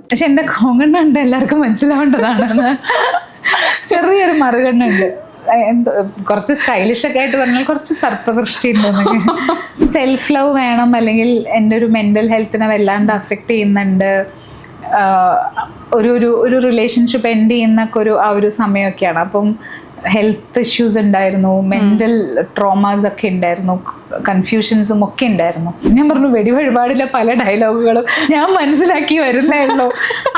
പക്ഷെ എൻ്റെ കോങ്കണ്ണുണ്ട് എല്ലാവർക്കും മനസ്സിലാവേണ്ടതാണെന്ന്. ചെറിയൊരു മറുകണ്ണുണ്ട്. എന്തോ കുറച്ച് സ്റ്റൈലിഷ് ഒക്കെ ആയിട്ട് പറഞ്ഞാൽ കുറച്ച് സർപ്പദൃഷ്ടി ഉണ്ടെന്നൊക്കെ. സെൽഫ് ലവ് വേണം, അല്ലെങ്കിൽ എൻ്റെ ഒരു മെൻ്റൽ ഹെൽത്തിനെ വല്ലാണ്ട് അഫക്റ്റ് ചെയ്യുന്നുണ്ട്. ഒരു റിലേഷൻഷിപ്പ് എൻഡ് ചെയ്യുന്നൊക്കെ ആ ഒരു സമയമൊക്കെയാണ്. അപ്പം ഹെൽത്ത് ഇഷ്യൂസ് ഉണ്ടായിരുന്നു, മെൻ്റൽ ട്രോമാസ് ഒക്കെ ഉണ്ടായിരുന്നു, കൺഫ്യൂഷൻസും ഒക്കെ ഉണ്ടായിരുന്നു. ഞാൻ പറഞ്ഞു വെടിവഴിപാടിലെ പല ഡയലോഗുകളും ഞാൻ മനസ്സിലാക്കി വരുന്നേ ഉള്ളൂ.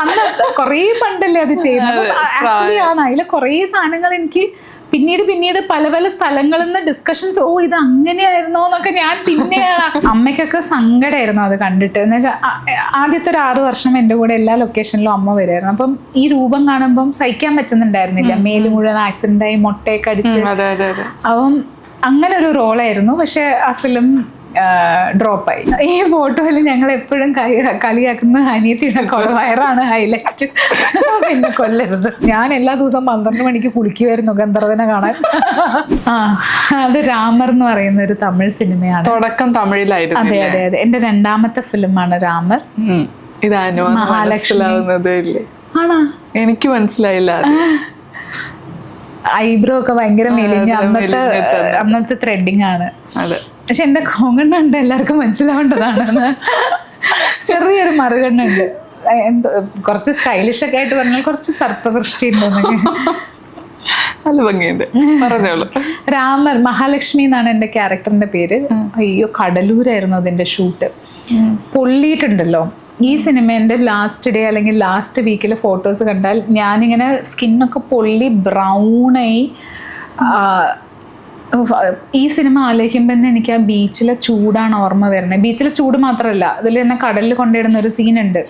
അന്ന് കുറേ പണ്ടല്ലേ അത് ചെയ്യുന്നത്. ആക്ച്വലി ആണ് അതിലെ കുറേ സാധനങ്ങൾ എനിക്ക് പിന്നീട് പല പല സ്ഥലങ്ങളിൽ നിന്ന് ഡിസ്കഷൻസ്, ഇത് അങ്ങനെയായിരുന്നോ എന്നൊക്കെ ഞാൻ പിന്നെയാണ്. അമ്മയ്ക്കൊക്കെ സങ്കടമായിരുന്നു അത് കണ്ടിട്ട്. എന്ന് വെച്ചാൽ ആദ്യത്തെ ഒരു 6 വർഷം എൻ്റെ കൂടെ എല്ലാ ലൊക്കേഷനിലും അമ്മ വരുമായിരുന്നു. അപ്പം ഈ രൂപം കാണുമ്പം സഹിക്കാൻ പറ്റുന്നുണ്ടായിരുന്നില്ല. മേല് മുഴുവൻ ആക്സിഡൻ്റായി മുട്ടയൊക്കെ അടിച്ച്. അപ്പം അങ്ങനെ ഒരു റോളായിരുന്നു. പക്ഷെ ആ ഫിലിം ഡ്രോപ്പായി. ഈ ഫോട്ടോയിൽ ഞങ്ങൾ എപ്പോഴും കളിയാക്കുന്ന അനിയത്തിയുടെ വയറാണ് ഹൈലൈറ്റ്. പിന്നെ കൊല്ലരുത്. ഞാൻ എല്ലാ ദിവസവും 12 മണിക്ക് കുളിക്കുമായിരുന്നു ഗന്ധർവനെ കാണാൻ. അത് രാമർ എന്ന് പറയുന്ന ഒരു തമിഴ് സിനിമയാണ്. തുടക്കം തമിഴിലായിരുന്നു. അതെ അതെ അതെ. എൻ്റെ 2ാമത്തെ ഫിലിമാണ് രാമർ. മഹാലക്ഷ്മി ആണോ? എനിക്ക് മനസ്സിലായില്ല. ഐബ്രോ ഒക്കെ ഭയങ്കര മെലിഞ്ഞ അന്നത്തെ ത്രെഡിങ് ആണ്. പക്ഷെ എൻ്റെ കോങ്കണ്ണുണ്ട് എല്ലാവർക്കും മനസ്സിലാവേണ്ടതാണെന്ന്. ചെറിയൊരു മറുകണ്ണുണ്ട്. എന്തോ കുറച്ച് സ്റ്റൈലിഷ് ഒക്കെ ആയിട്ട് പറഞ്ഞാൽ കുറച്ച് സർപ്പദൃഷ്ടി ഉണ്ടെന്നൊക്കെ. നല്ല ഭംഗിയുണ്ട്, പറഞ്ഞോളൂ. രാമർ, മഹാലക്ഷ്മി എന്നാണ് എൻ്റെ ക്യാരക്ടറിന്റെ പേര്. അയ്യോ, കടലൂരായിരുന്നു അതിന്റെ ഷൂട്ട്. പൊള്ളിയിട്ടുണ്ടല്ലോ. ഈ സിനിമേൻ്റെ ലാസ്റ്റ് ഡേ അല്ലെങ്കിൽ ലാസ്റ്റ് വീക്കിലെ ഫോട്ടോസ് കണ്ടാൽ ഞാനിങ്ങനെ സ്കിന്നൊക്കെ പൊള്ളി ബ്രൗണായി. ഈ സിനിമ ആലോചിക്കുമ്പോൾ തന്നെ എനിക്ക് ആ ബീച്ചിലെ ചൂടാണ് ഓർമ്മ വരുന്നത്. ബീച്ചിലെ ചൂട് മാത്രമല്ല, അതിൽ തന്നെ കടലിൽ കൊണ്ടിടുന്ന ഒരു സീനുണ്ട്.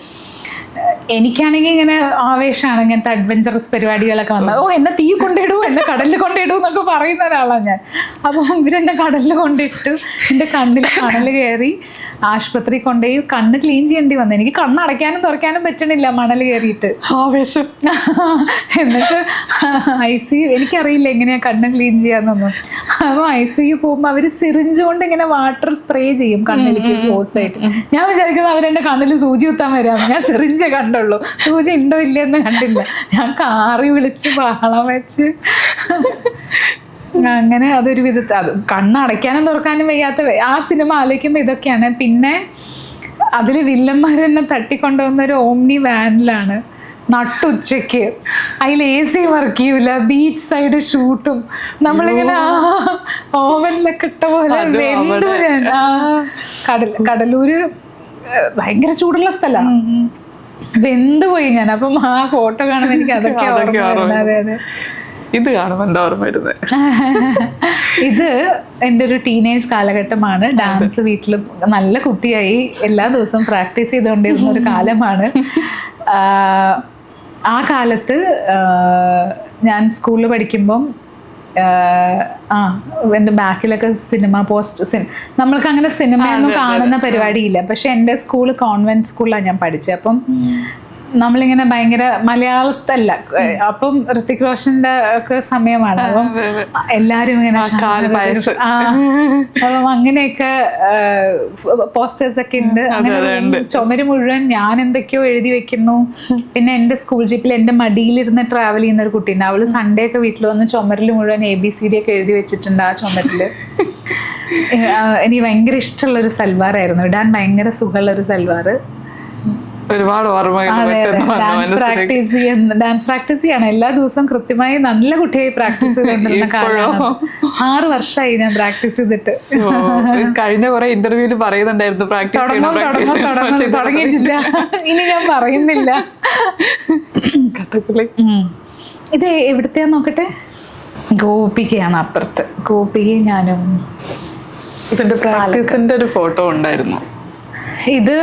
എനിക്കാണെങ്കിൽ ഇങ്ങനെ ആവേശമാണ് ഇങ്ങനത്തെ അഡ്വഞ്ചറസ് പരിപാടികളൊക്കെ വന്നത്. എന്നെ തീ കൊണ്ടിടൂ, എന്നെ കടലിൽ കൊണ്ടിടൂ എന്നൊക്കെ പറയുന്ന ഒരാളാണ് ഞാൻ. അപ്പം ഇവരെന്നെ കടലിൽ കൊണ്ടിട്ടു. എൻ്റെ കണ്ണിൽ കടൽ കയറി ആശുപത്രി കൊണ്ടുപോയി കണ്ണ് ക്ലീൻ ചെയ്യേണ്ടി വന്നു. എനിക്ക് കണ്ണ് അടയ്ക്കാനും തുറക്കാനും പറ്റണില്ല മണൽ കയറിയിട്ട്. ആവേശം. എന്നിട്ട് ICU, എനിക്കറിയില്ല എങ്ങനെയാണ് കണ്ണ് ക്ലീൻ ചെയ്യാന്നൊന്നും. അപ്പോൾ ICU പോകുമ്പോൾ അവർ സിറിഞ്ച് കൊണ്ട് ഇങ്ങനെ വാട്ടർ സ്പ്രേ ചെയ്യും കണ്ണിലേക്ക് ഫോഴ്സ് ആയിട്ട്. ഞാൻ വിചാരിക്കുന്നത് അവരെൻ്റെ കണ്ണിൽ സൂചി കുത്താൻ വരാമെന്ന്. ഞാൻ സിറിഞ്ച് കണ്ടുള്ളൂ, സൂചി ഉണ്ടോ ഇല്ലെന്ന് കണ്ടില്ല. ഞാൻ കാറി വിളിച്ച് ബഹളം വെച്ച് അങ്ങനെ അതൊരു വിധത്തിൽ അത് കണ്ണടയ്ക്കാനും തുറക്കാനും വയ്യാത്ത ആ സിനിമ ആലോചിക്കുമ്പോൾ ഇതൊക്കെയാണ്. പിന്നെ അതിൽ വില്ലന്മാർ തന്നെ തട്ടിക്കൊണ്ടുവന്ന ഒരു ഓംനി വാനിലാണ് നട്ടുച്ചയ്ക്ക്. അതിൽ AC വർക്ക് ചെയ്യൂല, ബീച്ച് സൈഡ് ഷൂട്ടും. നമ്മളിങ്ങനെ ഓവനിലൊക്കെ ഇട്ട പോലെ വെന്തു. കടലൂര് ഭയങ്കര ചൂടുള്ള സ്ഥലമാണ്. വെന്തുപോയി ഞാൻ. അപ്പം ആ ഫോട്ടോ കാണുമ്പോൾ എനിക്ക് അതൊക്കെ ഓർമ്മ. അതെ അതെ. ഇത് കാണുമ്പോൾ എന്താ ഓർമ്മ വരുന്നത്? ഇത് എൻ്റെ ഒരു ടീനേജ് കാലഘട്ടമാണ്. ഡാൻസ് വീട്ടിൽ നല്ല കുട്ടിയായി എല്ലാ ദിവസവും പ്രാക്ടീസ് ചെയ്തുകൊണ്ടിരുന്ന ഒരു കാലമാണ്. ആ കാലത്ത് ഞാൻ സ്കൂളിൽ പഠിക്കുമ്പം എൻ്റെ ബാക്കിലൊക്കെ സിനിമ പോസ്റ്റ് നമ്മൾക്ക് അങ്ങനെ സിനിമയൊന്നും കാണുന്ന പരിപാടിയില്ല. പക്ഷെ എൻ്റെ സ്കൂള് കോൺവെന്റ് സ്കൂളിലാണ് ഞാൻ പഠിച്ചത്. അപ്പം നമ്മളിങ്ങനെ ഭയങ്കര മലയാളത്തല്ല. അപ്പം ഋത്തിക് റോഷന്റെ ഒക്കെ സമയമാണ്. അപ്പം എല്ലാരും ഇങ്ങനെ അപ്പം അങ്ങനെയൊക്കെ പോസ്റ്റേഴ്സ് ഒക്കെ ഉണ്ട്. അങ്ങനെ ചുമര് മുഴുവൻ ഞാൻ എന്തൊക്കെയോ എഴുതി വെക്കുന്നു. പിന്നെ എൻ്റെ സ്കൂൾ ജീപ്പിൽ എൻ്റെ മടിയിലിരുന്ന് ട്രാവൽ ചെയ്യുന്ന ഒരു കുട്ടീണ്ട്. അവള് സൺഡേ ഒക്കെ വീട്ടിൽ വന്ന് ചുമരിൽ മുഴുവൻ ABCD ഒക്കെ എഴുതി വെച്ചിട്ടുണ്ട് ആ ചുമരില്. എനിക്ക് ഭയങ്കര ഇഷ്ടമുള്ളൊരു സൽവാറായിരുന്നു, ഇടാൻ ഭയങ്കര സുഖമുള്ളൊരു സൽവാർ. ഒരുപാട് ഡാൻസ് പ്രാക്ടീസ് ചെയ്യണം എല്ലാ ദിവസവും കൃത്യമായി. നല്ല കുട്ടിയായി പ്രാക്ടീസ് ചെയ്തിരുന്ന കാലമാണ്. 6 വർഷമായി ഞാൻ പ്രാക്ടീസ് ചെയ്തിട്ട്. കഴിഞ്ഞ കുറെ ഇന്റർവ്യൂല് പറയുന്നുണ്ടായിരുന്നു തുടങ്ങിയിട്ടില്ല, ഇനി ഞാൻ പറയുന്നില്ല. ഇത് എവിടുത്തെയാ നോക്കട്ടെ. ഗോപികയാണ് അപ്പുറത്ത്. ഗോപികയും ഞാനും. ഇതിന്റെ പ്രാക്ടീസിന്റെ ഒരു ഫോട്ടോ ഉണ്ടായിരുന്നു. ഇത്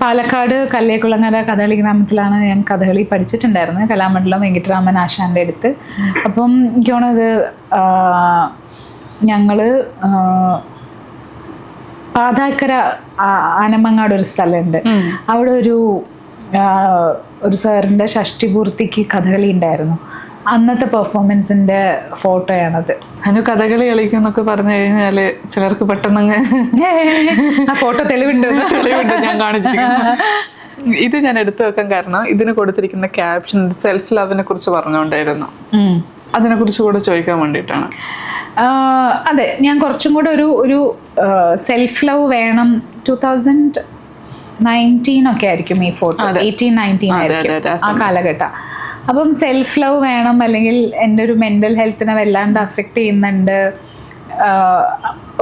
പാലക്കാട് കല്ലേക്കുളങ്ങര കഥകളി ഗ്രാമത്തിലാണ് ഞാൻ കഥകളി പഠിച്ചിട്ടുണ്ടായിരുന്നത്, കലാമണ്ഡലം വെങ്കിട്ടരാമൻ ആശാന്റെ അടുത്ത്. അപ്പം എനിക്ക് തോന്നുന്നത് ഞങ്ങള് പാതാക്കര ആനമങ്ങാട് ഒരു സ്ഥലമുണ്ട്. അവിടെ ഒരു സാറിൻ്റെ ഷഷ്ടിപൂർത്തിക്ക് കഥകളി ഉണ്ടായിരുന്നു. അന്നത്തെ പെർഫോമൻസിന്റെ ഫോട്ടോയാണത്. അനു കഥകളി കളിക്കും എന്നൊക്കെ പറഞ്ഞു കഴിഞ്ഞാല് ചിലർക്ക് പെട്ടെന്ന് ആ ഫോട്ടോ തെളിവുണ്ട് ഞാൻ കാണിച്ചിരിക്കുന്നു. ഇത് ഞാൻ എടുത്തു വെക്കാൻ കാരണം ഇതിന് കൊടുത്തിരിക്കുന്ന ക്യാപ്ഷൻ സെൽഫ് ലവിനെ കുറിച്ച് പറഞ്ഞുകൊണ്ടായിരുന്നു. അതിനെ കുറിച്ച് കൂടെ ചോദിക്കാൻ വേണ്ടിയിട്ടാണ്. അതെ, ഞാൻ കുറച്ചും കൂടെ ഒരു സെൽഫ് ലവ് വേണം. 2019 ഒക്കെ ആയിരിക്കും ഈ ഫോട്ടോ, 18-19 ആയിരിക്കും ആ കാലഘട്ടം. അപ്പം സെൽഫ് ലവ് വേണം, അല്ലെങ്കിൽ എൻ്റെ ഒരു മെൻ്റൽ ഹെൽത്തിനെ വല്ലാണ്ട് അഫക്റ്റ് ചെയ്യുന്നുണ്ട്,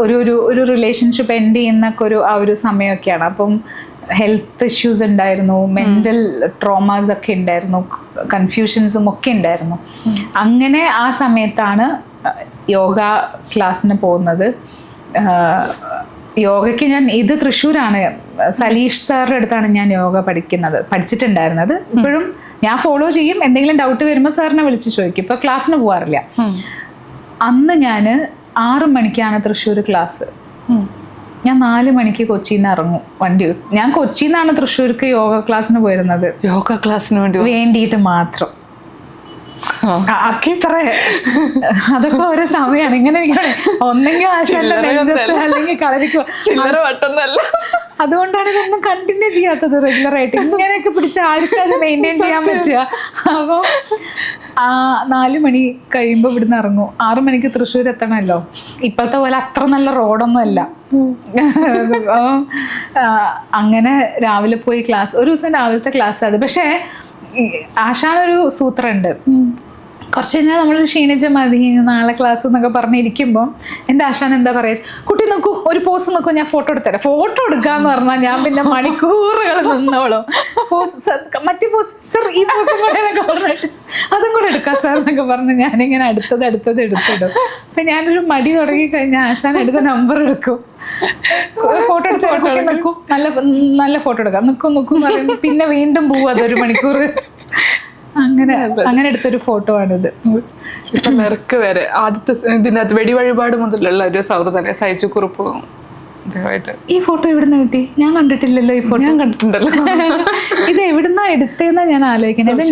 ഒരു റിലേഷൻഷിപ്പ് എൻഡ് ചെയ്യുന്നൊക്കെ ആ ഒരു സമയമൊക്കെയാണ്. അപ്പം ഹെൽത്ത് ഇഷ്യൂസ് ഉണ്ടായിരുന്നു, മെൻ്റൽ ട്രോമാസ് ഒക്കെ ഉണ്ടായിരുന്നു, കൺഫ്യൂഷൻസും ഒക്കെ ഉണ്ടായിരുന്നു. അങ്ങനെ ആ സമയത്താണ് യോഗ ക്ലാസ്സിന് പോകുന്നത്. യോഗയ്ക്ക് ഇത് തൃശ്ശൂരാണ്, സലീഷ് സാറിൻ്റെ അടുത്താണ് ഞാൻ യോഗ പഠിച്ചിട്ടുണ്ടായിരുന്നത്. ഇപ്പോഴും ഞാൻ ഫോളോ ചെയ്യും, എന്തെങ്കിലും ഡൗട്ട് വരുമ്പോൾ സാറിനെ വിളിച്ച് ചോദിക്കും. ഇപ്പോൾ ക്ലാസ്സിന് പോകാറില്ല. അന്ന് ഞാൻ 6 മണിക്കാണ് തൃശ്ശൂർ ക്ലാസ്. ഞാൻ 4 മണിക്ക് കൊച്ചിയിൽ നിന്ന് ഇറങ്ങും വണ്ടി. ഞാൻ കൊച്ചിയിൽ നിന്നാണ് തൃശ്ശൂർക്ക് യോഗ ക്ലാസ്സിന് പോയിരുന്നത്. യോഗ ക്ലാസ്സിന് വേണ്ടിയിട്ട് മാത്രം. അത്ര അതൊക്കെ ഓരോ സമയമാണ്. ഇങ്ങനെ ഒന്നെങ്കിൽ ആശല്ല അല്ലെങ്കിൽ കളരിക്കോ, ചില്ലറ വട്ടൊന്നല്ല. അതുകൊണ്ടാണ് ഇതൊന്നും കണ്ടിന്യൂ ചെയ്യാത്തത് റെഗുലറായിട്ട്. ഇങ്ങനെയൊക്കെ പിടിച്ച് ആർക്കും അത് മെയിൻറ്റെയിൻ ചെയ്യാൻ പറ്റുക. അപ്പോൾ 4 മണി കഴിയുമ്പോൾ ഇവിടുന്ന് ഇറങ്ങും. 6 മണിക്ക് തൃശ്ശൂർ എത്തണമല്ലോ. ഇപ്പോഴത്തെ പോലെ അത്ര നല്ല റോഡൊന്നും അല്ല. അങ്ങനെ രാവിലെ പോയി ക്ലാസ്. ഒരു ദിവസം രാവിലത്തെ ക്ലാസ് അത്. പക്ഷേ ആശാനൊരു സൂത്രമുണ്ട്. കുറച്ച് കഴിഞ്ഞാൽ നമ്മൾ ക്ഷീണിച്ച മതി, നാളെ ക്ലാസ് എന്നൊക്കെ പറഞ്ഞിരിക്കുമ്പോൾ എൻ്റെ ആശാൻ എന്താ പറയുക, കുട്ടി നോക്കൂ, ഒരു പോസ് നോക്കൂ, ഞാൻ ഫോട്ടോ എടുത്തരാം. ഫോട്ടോ എടുക്കാന്ന് പറഞ്ഞാൽ ഞാൻ പിന്നെ മണിക്കൂറുകൾ നിന്നോളും. മറ്റേ പോസ് സർ, ഈ പോസും കൂടെ എന്നൊക്കെ പറഞ്ഞിട്ട് അതും കൂടെ എടുക്കാം സാർ എന്നൊക്കെ പറഞ്ഞ് ഞാനിങ്ങനെ അടുത്തത് എടുത്തിടും. അപ്പം ഞാനൊരു മടി തുടങ്ങി കഴിഞ്ഞാൽ ആശാൻ എടുത്ത നമ്പർ എടുക്കും, ഫോട്ടോ എടുത്ത് നിൽക്കും, നല്ല ഫോട്ടോ എടുക്കാം, നിൽക്കും പറയുമ്പോൾ പിന്നെ വീണ്ടും പോവും. അതൊരു മണിക്കൂർ അങ്ങനെ എടുത്തൊരു ഫോട്ടോ ആണിത്. ഇപ്പൊ നിറക്ക് വരെ ആദ്യത്തെ ഇതിനകത്ത് വെടിവഴിപാട് മുതലുള്ള ഒരു സൗഹൃദം സഹിച്ചു കുറിപ്പ്. ഈ ഫോട്ടോ എവിടുന്ന് കിട്ടി? ഞാൻ കണ്ടിട്ടില്ലല്ലോ ഈ ഫോട്ടോ. ഞാൻ കണ്ടിട്ടുണ്ടല്ലോ. ഇത് എവിടുന്നാ എടുത്തേന്നാ ഞാൻ ആലോചിക്കുന്നത്. ഇത്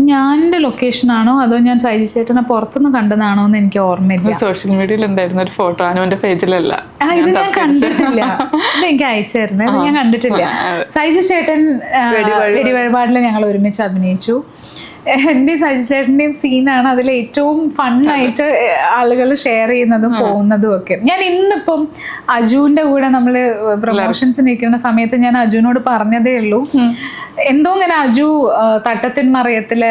ഞാൻ്റെ ലൊക്കേഷനാണോ അതോ ഞാൻ സൈജു ചേട്ടനെ പുറത്തുനിന്ന് കണ്ടതാണോ എന്ന് എനിക്ക് ഓർമ്മയില്ല. സോഷ്യൽ മീഡിയയിൽ ഉണ്ടായിരുന്ന ഒരു ഫോട്ടോ, അനുവിന്റെ പേജിലല്ല. ഇത് ഞാൻ കണ്ടിട്ടില്ല. ഇത് എനിക്ക് അയച്ചു തരുന്നത്. ഇത് ഞാൻ കണ്ടിട്ടില്ല. സൈജു ചേട്ടൻ വെടിവഴിപാടിൽ ഞങ്ങൾ ഒരുമിച്ച് അഭിനയിച്ചു. എൻ്റെ സൈജു ചേട്ടൻ്റെയും സീനാണ് അതിൽ ഏറ്റവും ഫണ്ണായിട്ട് ആളുകൾ ഷെയർ ചെയ്യുന്നതും പോകുന്നതും ഒക്കെ. ഞാൻ ഇന്നിപ്പം അജുവിൻ്റെ കൂടെ നമ്മൾ പ്രൊമോഷൻസിന് നിൽക്കുന്ന സമയത്ത് ഞാൻ അജുവിനോട് പറഞ്ഞതേ ഉള്ളൂ, എന്തോ ഇങ്ങനെ അജു തട്ടത്തിൻ മറയത്തിലെ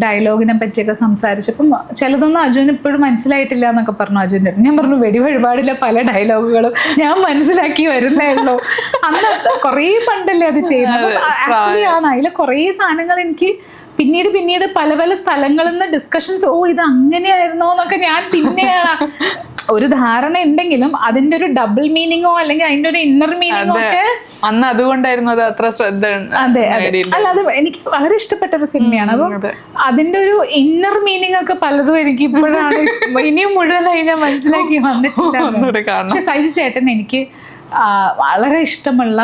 ഡയലോഗിനെ പറ്റിയൊക്കെ സംസാരിച്ചപ്പം ചിലതൊന്നും അജുവിന് ഇപ്പോഴും മനസ്സിലായിട്ടില്ല എന്നൊക്കെ പറഞ്ഞു അജുവിൻ്റെ. ഞാൻ പറഞ്ഞു വെടിവഴിപാടിലെ പല ഡയലോഗുകളും ഞാൻ മനസ്സിലാക്കി വരുന്നേ ഉള്ളൂ. അന്ന് കുറേ പണ്ടല്ലേ അത് ചെയ്യുന്നത്. ആക്ച്വലി അതിലെ കുറേ സാധനങ്ങൾ എനിക്ക് പിന്നീട് പല സ്ഥലങ്ങളിൽ നിന്ന് ഡിസ്കഷൻസ്, ഇത് അങ്ങനെയായിരുന്നോ എന്നൊക്കെ ഞാൻ പിന്നെയാണ് ഒരു ധാരണ ഉണ്ടെങ്കിലും അതിന്റെ ഒരു ഡബിൾ മീനിങ്ങോ അല്ലെങ്കിൽ അതിന്റെ ഒരു ഇന്നർ മീനിങ്ങോ ഒക്കെ അന്ന് അതുകൊണ്ടായിരുന്നു അത് അത്ര ശ്രദ്ധ. അതെ അല്ല, അത് എനിക്ക് വളരെ ഇഷ്ടപ്പെട്ട ഒരു സിനിമയാണ്. അപ്പം അതിന്റെ ഒരു ഇന്നർ മീനിങ് ഒക്കെ പലതും എനിക്ക് ഇപ്പോഴാണ് ഇനിയും മുഴുവനായി ഞാൻ മനസ്സിലാക്കി വന്നിട്ടില്ല. പക്ഷെ സൈജു ചേട്ടൻ എനിക്ക് വളരെ ഇഷ്ടമുള്ള,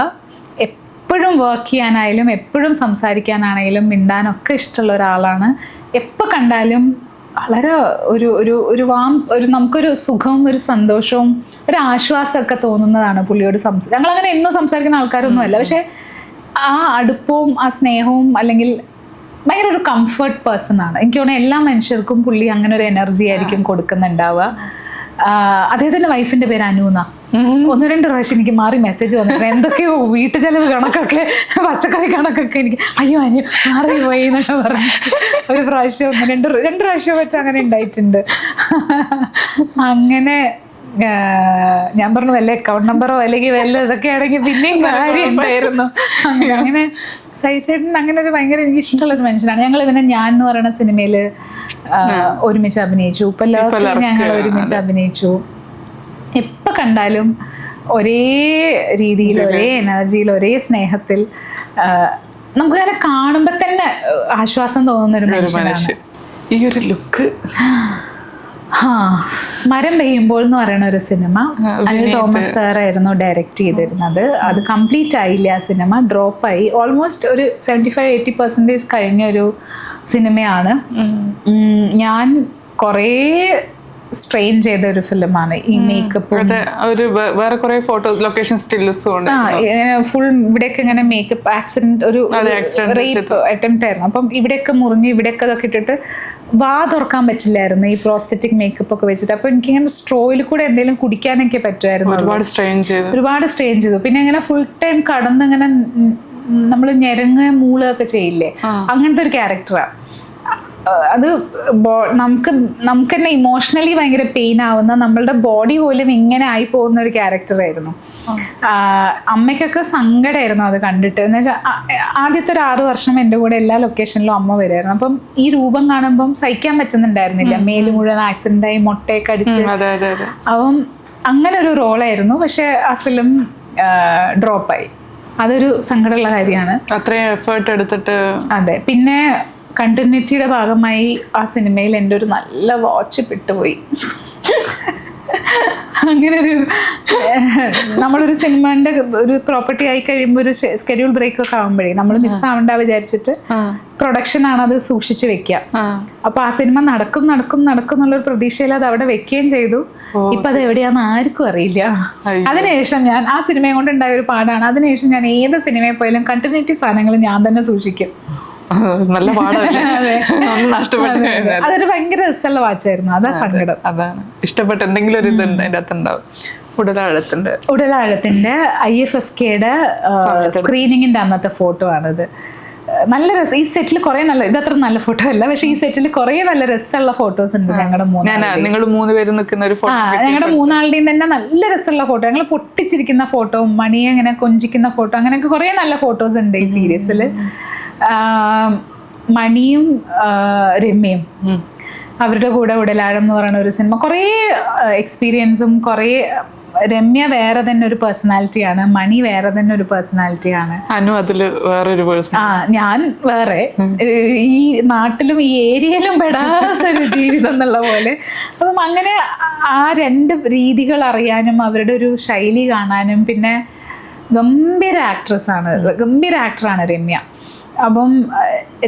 എപ്പോഴും വർക്ക് ചെയ്യാനായാലും എപ്പോഴും സംസാരിക്കാനാണെങ്കിലും മിണ്ടാനൊക്കെ ഇഷ്ടമുള്ള ഒരാളാണ്. എപ്പോൾ കണ്ടാലും വളരെ ഒരു നമുക്കൊരു സുഖവും ഒരു സന്തോഷവും ഒരു ആശ്വാസമൊക്കെ തോന്നുന്നതാണ് പുള്ളിയോട് ഞങ്ങളങ്ങനെ എന്നും സംസാരിക്കുന്ന ആൾക്കാരൊന്നുമല്ല, പക്ഷെ ആ അടുപ്പവും ആ സ്നേഹവും അല്ലെങ്കിൽ ഭയങ്കര ഒരു കംഫർട്ട് പേഴ്സൺ ആണ്. എനിക്ക് തോന്നുന്നു എല്ലാ മനുഷ്യർക്കും പുള്ളി അങ്ങനെ ഒരു എനർജി ആയിരിക്കും കൊടുക്കുന്നുണ്ടാവുക. അദ്ദേഹത്തിൻ്റെ വൈഫിൻ്റെ പേര് അനുന. 1-2 പ്രാവശ്യം എനിക്ക് മാറി മെസ്സേജ് വന്നിട്ടുണ്ട്. എന്തൊക്കെയോ വീട്ടു ചെലവ് കണക്കൊക്കെ പച്ചക്കറി കണക്കൊക്കെ എനിക്ക് അയ്യോ മാറി പോയി എന്നൊക്കെ പറഞ്ഞിട്ട് ഒരു പ്രാവശ്യം 2 പ്രാവശ്യം വെച്ച് അങ്ങനെ ഉണ്ടായിട്ടുണ്ട്. അങ്ങനെ ഞാൻ പറഞ്ഞു വല്ല അക്കൗണ്ട് നമ്പറോ അല്ലെങ്കിൽ വല്ല ഇതൊക്കെ ആണെങ്കിൽ പിന്നെയും കാര്യം ഉണ്ടായിരുന്നു. അങ്ങനെ സൈചേട്ടൻ അങ്ങനെ ഒരു ഭയങ്കര എനിക്ക് ഇഷ്ടമുള്ളൊരു മനുഷ്യനാണ്. ഞങ്ങൾ ഇവനെ ഞാൻ എന്ന് പറയുന്ന സിനിമയിൽ ഒരുമിച്ച് അഭിനയിച്ചു. ഞങ്ങൾ ഒരുമിച്ച് അഭിനയിച്ചു. എപ്പോൾ കണ്ടാലും ഒരേ രീതിയിൽ ഒരേ എനർജിയിൽ ഒരേ സ്നേഹത്തിൽ നമുക്കങ്ങനെ കാണുമ്പോൾ തന്നെ ആശ്വാസം തോന്നുന്നൊരു മനുഷ്യനാണ്. ഈ ഒരു ലുക്ക്. മരം പെയ്യുമ്പോൾ എന്ന് പറയുന്ന ഒരു സിനിമ അനിൽ തോമസ് സാറായിരുന്നു ഡയറക്റ്റ് ചെയ്തിരുന്നത്. അത് കംപ്ലീറ്റ് ആയില്ല, ആ സിനിമ ഡ്രോപ്പായി. ഓൾമോസ്റ്റ് ഒരു 75-80% കഴിഞ്ഞൊരു സിനിമയാണ്. ഞാൻ കുറേ സ്ട്രെയിൻ ചെയ്ത ഒരു ഫിലിമാണ് ഈ മേക്കപ്പ്. അതെ, ഒരു വേറെ കുറെ ഫോട്ടോസ് ലൊക്കേഷൻ സ്റ്റിൽസും ഉണ്ട്. ഫുൾ ഇവിടെയൊക്കെ ഇങ്ങനെ മേക്കപ്പ് ആക്സിഡന്റ്, ഒരു റേപ്പ് അറ്റംപ്റ്റ് ആയിരുന്നു. അപ്പം ഇവിടെയൊക്കെ മുറിഞ്ഞ് ഇവിടെയൊക്കെ അതൊക്കെ ഇട്ടിട്ട് വാ തുറക്കാൻ പറ്റില്ലായിരുന്നു ഈ പ്രോസ്തെറ്റിക് മേക്കപ്പ് ഒക്കെ വെച്ചിട്ട്. അപ്പൊ എനിക്കിങ്ങനെ സ്ട്രോയിൽ കൂടെ എന്തെങ്കിലും കുടിക്കാനൊക്കെ പറ്റുമായിരുന്നു. ഒരുപാട് സ്ട്രെയിൻ ചെയ്തു. പിന്നെ ഇങ്ങനെ ഫുൾ ടൈം കടന്ന് ഇങ്ങനെ നമ്മൾ ഞെരങ്ങ് മൂളുകയൊക്കെ ചെയ്യില്ലേ, അങ്ങനത്തെ ഒരു ക്യാരക്ടറാണ് അത്. നമുക്ക് തന്നെ ഇമോഷണലി ഭയങ്കര പെയിൻ ആവുന്ന, നമ്മളുടെ ബോഡി പോലും ഇങ്ങനെ ആയി പോകുന്ന ഒരു ക്യാരക്ടറായിരുന്നു. അമ്മയ്ക്കൊക്കെ സങ്കടമായിരുന്നു അത് കണ്ടിട്ട്. എന്ന് വെച്ചാൽ ആദ്യത്തെ ഒരു 6 വർഷം എൻ്റെ കൂടെ എല്ലാ ലൊക്കേഷനിലും അമ്മ വരുമായിരുന്നു. അപ്പം ഈ രൂപം കാണുമ്പം സഹിക്കാൻ പറ്റുന്നുണ്ടായിരുന്നില്ല. മേല് മുഴുവൻ ആക്സിഡൻ്റായി മുട്ടയൊക്കെ അടിച്ച്. അപ്പം അങ്ങനെ ഒരു റോളായിരുന്നു. പക്ഷെ ആ ഫിലിം ഡ്രോപ്പായി. അതൊരു സങ്കടമുള്ള കാര്യമാണ്. അത്രയും എഫേർട്ട് എടുത്തിട്ട്. അതെ. പിന്നെ കണ്ടിന്യൂറ്റിയുടെ ഭാഗമായി ആ സിനിമയിൽ എൻ്റെ ഒരു നല്ല വാച്ച് പെട്ടുപോയി. അങ്ങനെ ഒരു നമ്മളൊരു സിനിമയുടെ ഒരു പ്രോപ്പർട്ടി ആയി കഴിയുമ്പോൾ ഒരു സ്കെഡ്യൂൾ ബ്രേക്ക് ഒക്കെ ആകുമ്പോഴേ നമ്മൾ മിസ്സാവണ്ട വിചാരിച്ചിട്ട് പ്രൊഡക്ഷൻ ആണ് അത് സൂക്ഷിച്ചു വെക്കുക. അപ്പൊ ആ സിനിമ നടക്കും എന്നുള്ളൊരു പ്രതീക്ഷയിൽ അത് അവിടെ വെക്കുകയും ചെയ്തു. ഇപ്പൊ അത് എവിടെയാന്ന് ആർക്കും അറിയില്ല. അതിനുശേഷം ഞാൻ ആ സിനിമയെ കൊണ്ടുണ്ടായ ഒരു പാടാണ്. അതിനുശേഷം ഞാൻ ഏത് സിനിമയിൽ പോയാലും കണ്ടിന്യൂറ്റി സാധനങ്ങൾ ഞാൻ തന്നെ സൂക്ഷിക്കും. നല്ല അതൊരു ഭയങ്കര രസമുള്ള വാച്ചായിരുന്നു. അതാ സങ്കടം. അതാണ് ഇഷ്ടപ്പെട്ട എന്തെങ്കിലും ഒരു ഇതുണ്ട് അതിന്റെ അകത്തുണ്ടാവും. ഉടലാഴത്തിന്റെ IFFKയുടെ സ്ക്രീനിങ്ങിന്റെ അന്നത്തെ ഫോട്ടോ ആണിത്. നല്ല രസം. ഈ സെറ്റിൽ കുറെ നല്ല, ഇതത്ര നല്ല ഫോട്ടോ അല്ല, പക്ഷെ ഈ സെറ്റിൽ കുറെ നല്ല രസമുള്ള ഫോട്ടോസ് ഉണ്ട്. ഞങ്ങളുടെ ഞങ്ങളുടെ മൂന്നാളുടെയും തന്നെ നല്ല രസമുള്ള ഫോട്ടോ. ഞങ്ങൾ പൊട്ടിച്ചിരിക്കുന്ന ഫോട്ടോ, മണിയെ ഇങ്ങനെ കൊഞ്ചിക്കുന്ന ഫോട്ടോ, അങ്ങനെയൊക്കെ കുറെ നല്ല ഫോട്ടോസ് ഉണ്ട് ഈ സീരീസിൽ. മണിയും രമ്യയും അവരുടെ കൂടെ ഉടലാഴം എന്ന് പറയുന്ന ഒരു സിനിമ, കുറേ എക്സ്പീരിയൻസും കുറേ. രമ്യ വേറെ തന്നെ ഒരു പേഴ്സണാലിറ്റിയാണ്, മണി വേറെ തന്നെ ഒരു പേഴ്സണാലിറ്റിയാണ്. ഞാൻ വേറെ, ഈ നാട്ടിലും ഈ ഏരിയയിലും പെടാത്തൊരു ജീവിതം എന്നുള്ള പോലെ. അപ്പം അങ്ങനെ ആ 2 രീതികൾ അറിയാനും അവരുടെ ഒരു ശൈലി കാണാനും. പിന്നെ ഗംഭീര ആക്ടറാണ് രമ്യ. അപ്പം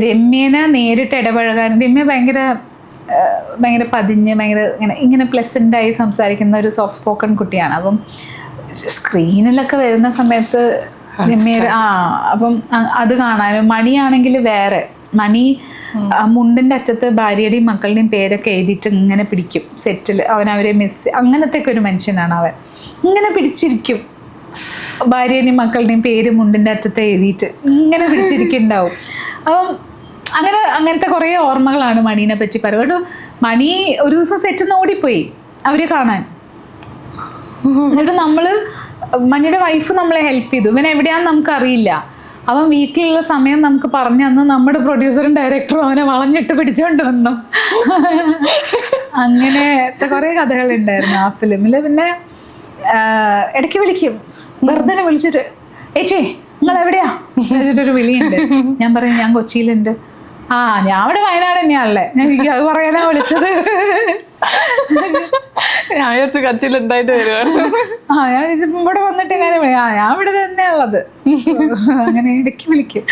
രമ്യനെ നേരിട്ട് ഇടപഴകാൻ, രമ്യ ഭയങ്കര പതിഞ്ഞ് ഇങ്ങനെ പ്ലസൻ്റായി സംസാരിക്കുന്ന ഒരു സോഫ്റ്റ് സ്പോക്കൺ കുട്ടിയാണ്. അപ്പം സ്ക്രീനിലൊക്കെ വരുന്ന സമയത്ത് രമ്യയുടെ അപ്പം അത് കാണാനും. മണിയാണെങ്കിൽ വേറെ, മണി മുണ്ടിൻ്റെ അറ്റത്ത് ഭാര്യയുടെയും മക്കളുടെയും പേരൊക്കെ എഴുതിയിട്ട് ഇങ്ങനെ പിടിക്കും സെറ്റിൽ. അവരെ മിസ്, അങ്ങനത്തെ ഒക്കെ ഒരു മനുഷ്യനാണ് അവൻ. ഇങ്ങനെ പിടിച്ചിരിക്കും, ഭാര്യയുടെയും മക്കളുടെയും പേര് മുണ്ടിൻ്റെ അറ്റത്ത് എഴുതിയിട്ട് ഇങ്ങനെ പിടിച്ചിരിക്കുന്നുണ്ടാവും. അപ്പം അങ്ങനത്തെ കുറേ ഓർമ്മകളാണ് മണീനെ പറ്റി പറയുന്നത്. മണി ഒരു ദിവസം സെറ്റിൽ നിന്ന് ഓടിപ്പോയി അവരെ കാണാൻ. എന്നിട്ട് മണിയുടെ വൈഫ് നമ്മളെ ഹെൽപ്പ് ചെയ്തു. ഇവൻ എവിടെയാണെന്ന് നമുക്കറിയില്ല. അവൻ വീട്ടിലുള്ള സമയം നമുക്ക് പറഞ്ഞു തന്നു. നമ്മുടെ പ്രൊഡ്യൂസറും ഡയറക്ടറും അവനെ വളഞ്ഞിട്ട് പിടിച്ചോണ്ട് വന്നു. അങ്ങനത്തെ കുറേ കഥകളുണ്ടായിരുന്നു ആ ഫിലിമിൽ. പിന്നെ ഇടയ്ക്ക് വിളിക്കും, വെറുതെ വിളിച്ചിട്ട് ഏച്ചേ നിങ്ങൾ എവിടെയാ വിളിച്ചിട്ടൊരു വിളിയുണ്ട്. ഞാൻ പറയും ഞാൻ കൊച്ചിയിലുണ്ട്. ഞാൻ അവിടെ വയനാട് തന്നെയാണല്ലേ. ഞാൻ അത് പറയാനാ വിളിച്ചത്. ഞാൻ വിചാരിച്ചു കച്ചിൽ എന്തായിട്ട് വരുവാണ്. ഞാൻ വിളിച്ചപ്പോ ഇവിടെ വന്നിട്ട് ഇങ്ങനെ ഞാൻ ഇവിടെ തന്നെയുള്ളത്. അങ്ങനെ ഇടയ്ക്ക് വിളിക്കും.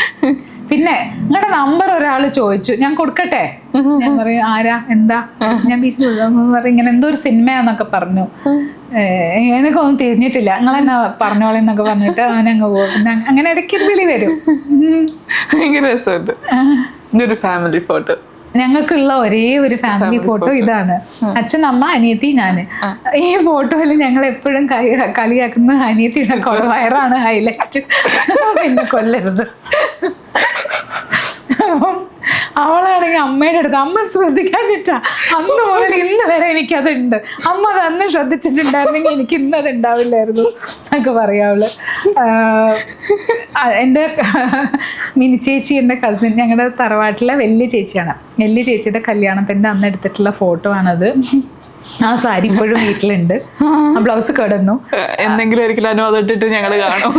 പിന്നെ നിങ്ങളുടെ നമ്പർ ഒരാൾ ചോദിച്ചു, ഞാൻ കൊടുക്കട്ടെ? ഞാൻ പറയും ആരാ എന്താ? ഞാൻ പറയും ഇങ്ങനെ എന്തോ ഒരു സിനിമയാന്നൊക്കെ പറഞ്ഞു. എനിക്കൊന്നും തിരിഞ്ഞിട്ടില്ല, നിങ്ങളെന്നാ പറഞ്ഞോളെന്നൊക്കെ പറഞ്ഞിട്ട് അവനങ്ങ് പോകും. പിന്നെ അങ്ങനെ ഇടയ്ക്ക് വിളി വരും. ഭയങ്കര രസമുണ്ട്. ഒരു ഫാമിലി ഫോട്ടോ, ഞങ്ങൾക്കുള്ള ഒരേ ഒരു ഫാമിലി ഫോട്ടോ ഇതാണ്. അച്ഛൻ, അമ്മ, അനിയത്തി, ഞാന്. ഈ ഫോട്ടോയിൽ ഞങ്ങൾ എപ്പോഴും കളിയാക്കുന്ന അനിയത്തിയുടെ വയറാണ് ഹൈലൈറ്റ്. പിന്നെ കൊല്ലരുത്. അപ്പം അവളാണെങ്കിൽ അമ്മയുടെ അടുത്ത്, അമ്മ ശ്രദ്ധിക്കാഞ്ഞിട്ടാ അന്ന് മുതൽ ഇന്ന് വരെ എനിക്കതുണ്ട്. അമ്മ അത് അന്ന് ശ്രദ്ധിച്ചിട്ടുണ്ടായിരുന്നെങ്കിൽ എനിക്ക് ഇന്നത് ഉണ്ടാവില്ലായിരുന്നു എന്നൊക്കെ പറയാവള്. എൻ്റെ മിനി ചേച്ചി, എൻ്റെ കസിൻ, ഞങ്ങളുടെ തറവാട്ടിലെ വലിയ ചേച്ചിയാണ്. വലിയ ചേച്ചിയുടെ കല്യാണത്തിൻ്റെ അന്ന് എടുത്തിട്ടുള്ള ഫോട്ടോ ആണത്. ആ സാരി ഇപ്പോഴും വീട്ടിലുണ്ട്. ആ ബ്ലൗസ് കിടന്നു. എന്തെങ്കിലും ഒരിക്കലും അനുവാദിട്ടിട്ട് ഞങ്ങള് കാണും.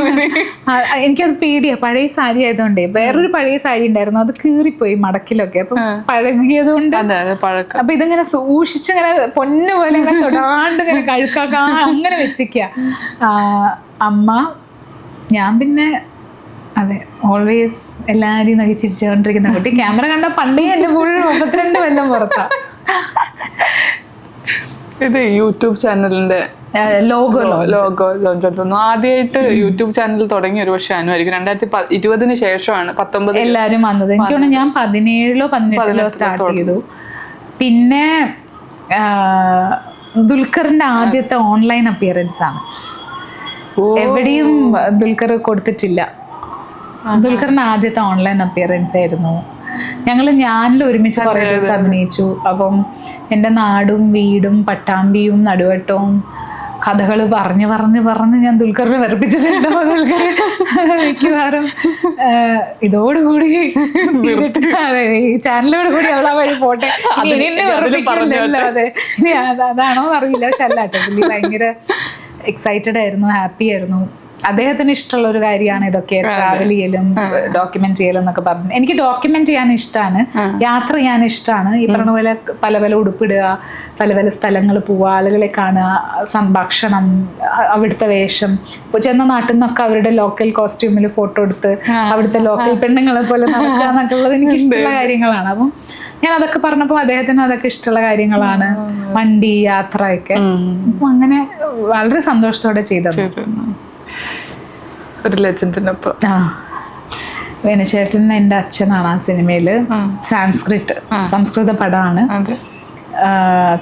എനിക്കത് പേടിയാ, പഴയ സാരി ആയതുകൊണ്ടേ. വേറൊരു പഴയ സാരി ഉണ്ടായിരുന്നു, അത് കീറിപ്പോയി മടക്കിലൊക്കെ. അപ്പൊ പഴകിയത് കൊണ്ട് അപ്പൊ ഇതിങ്ങനെ സൂക്ഷിച്ചിങ്ങനെ പൊന്നു പോലെ ഇങ്ങനെ തൊടാണ്ട് ഇങ്ങനെ കഴുക്കാക്കാ അങ്ങനെ വെച്ചിക്ക. അമ്മ, ഞാൻ പിന്നെ അതെ ഓൾവേസ് എല്ലാവരെയും നോക്കി ചിരിച്ചുകൊണ്ടിരിക്കുന്ന കുട്ടി. ക്യാമറ കണ്ട പണ്ടേ എന്റെ ഫുൾ 32 കൊല്ലം പുറത്താ. ഇത് യൂട്യൂബ് ചാനലിന്റെ ലോഗോ ലോഗോ ലോഞ്ച് തോന്നുന്നു. ആദ്യമായിട്ട് യൂട്യൂബ് ചാനൽ തുടങ്ങി ഒരു പക്ഷേ അനുമായിരിക്കും 2020 ശേഷമാണ് 19 എല്ലാരും വന്നത്. എനിക്ക് തോന്നുന്നു ഞാൻ 17-ലോ 18-ലോ സ്റ്റാർട്ട് ചെയ്തു. പിന്നെ ദുൽഖറിന്റെ ആദ്യത്തെ ഓൺലൈൻ അപ്പിയറൻസ് ആണ്. എവിടെയും ദുൽഖർ കൊടുത്തിട്ടില്ല. ദുൽഖറിന്റെ ആദ്യത്തെ ഓൺലൈൻ അപ്പിയറൻസ് ആയിരുന്നു. ഞാനിൽ ഒരുമിച്ച് കുറേ ദിവസം അഭിനയിച്ചു. അപ്പം എൻ്റെ നാടും വീടും പട്ടാമ്പിയും നടുവട്ടവും കഥകൾ പറഞ്ഞ് പറഞ്ഞ് പറഞ്ഞ് ഞാൻ ദുൽഖറിനെ വെറുപ്പിച്ചിട്ടുണ്ടോ? ദുൽഖർ മിക്കവാറും ഇതോടുകൂടി ഈ ചാനലോട് കൂടി അവളാ വഴി പോട്ടെ, എന്നെ വെറുപ്പിക്കില്ലല്ലോ. അതെ, അതാണോ അറിയില്ല. പക്ഷെ അല്ലാട്ടോ, പുള്ളി ഭയങ്കര എക്സൈറ്റഡ് ആയിരുന്നു, ഹാപ്പി ആയിരുന്നു. അദ്ദേഹത്തിന് ഇഷ്ടമുള്ള ഒരു കാര്യമാണ് ഇതൊക്കെ, ട്രാവൽ ചെയ്യലും ഡോക്യുമെന്റ് ചെയ്യലും എന്നൊക്കെ പറഞ്ഞു. എനിക്ക് ഡോക്യുമെന്റ് ചെയ്യാൻ ഇഷ്ടമാണ്, യാത്ര ചെയ്യാൻ ഇഷ്ടമാണ്. ഈ പറഞ്ഞ പോലെ പല പല ഉടുപ്പിടുക, പല പല സ്ഥലങ്ങൾ പോവുക, ആളുകളെ കാണുക, ഭക്ഷണം, അവിടുത്തെ വേഷം, ചെന്ന നാട്ടിൽ നിന്നൊക്കെ അവരുടെ ലോക്കൽ കോസ്റ്റ്യൂമിൽ ഫോട്ടോ എടുത്ത് അവിടുത്തെ ലോക്കൽ പെണ്ണുങ്ങളെ പോലെ നടക്കുക എന്നൊക്കെ ഉള്ളത് എനിക്ക് ഇഷ്ടമുള്ള കാര്യങ്ങളാണ്. അപ്പം ഞാൻ അതൊക്കെ പറഞ്ഞപ്പോൾ അദ്ദേഹത്തിന് അതൊക്കെ ഇഷ്ടമുള്ള കാര്യങ്ങളാണ്, വണ്ടി യാത്ര ഒക്കെ. അപ്പം അങ്ങനെ വളരെ സന്തോഷത്തോടെ ചെയ്തത്. ഒരു ലെജൻഡിനൊപ്പം. വേണുചേട്ടൻ എൻ്റെ അച്ഛനാണ് ആ സിനിമയില്. സംസ്കൃത പടമാണ്.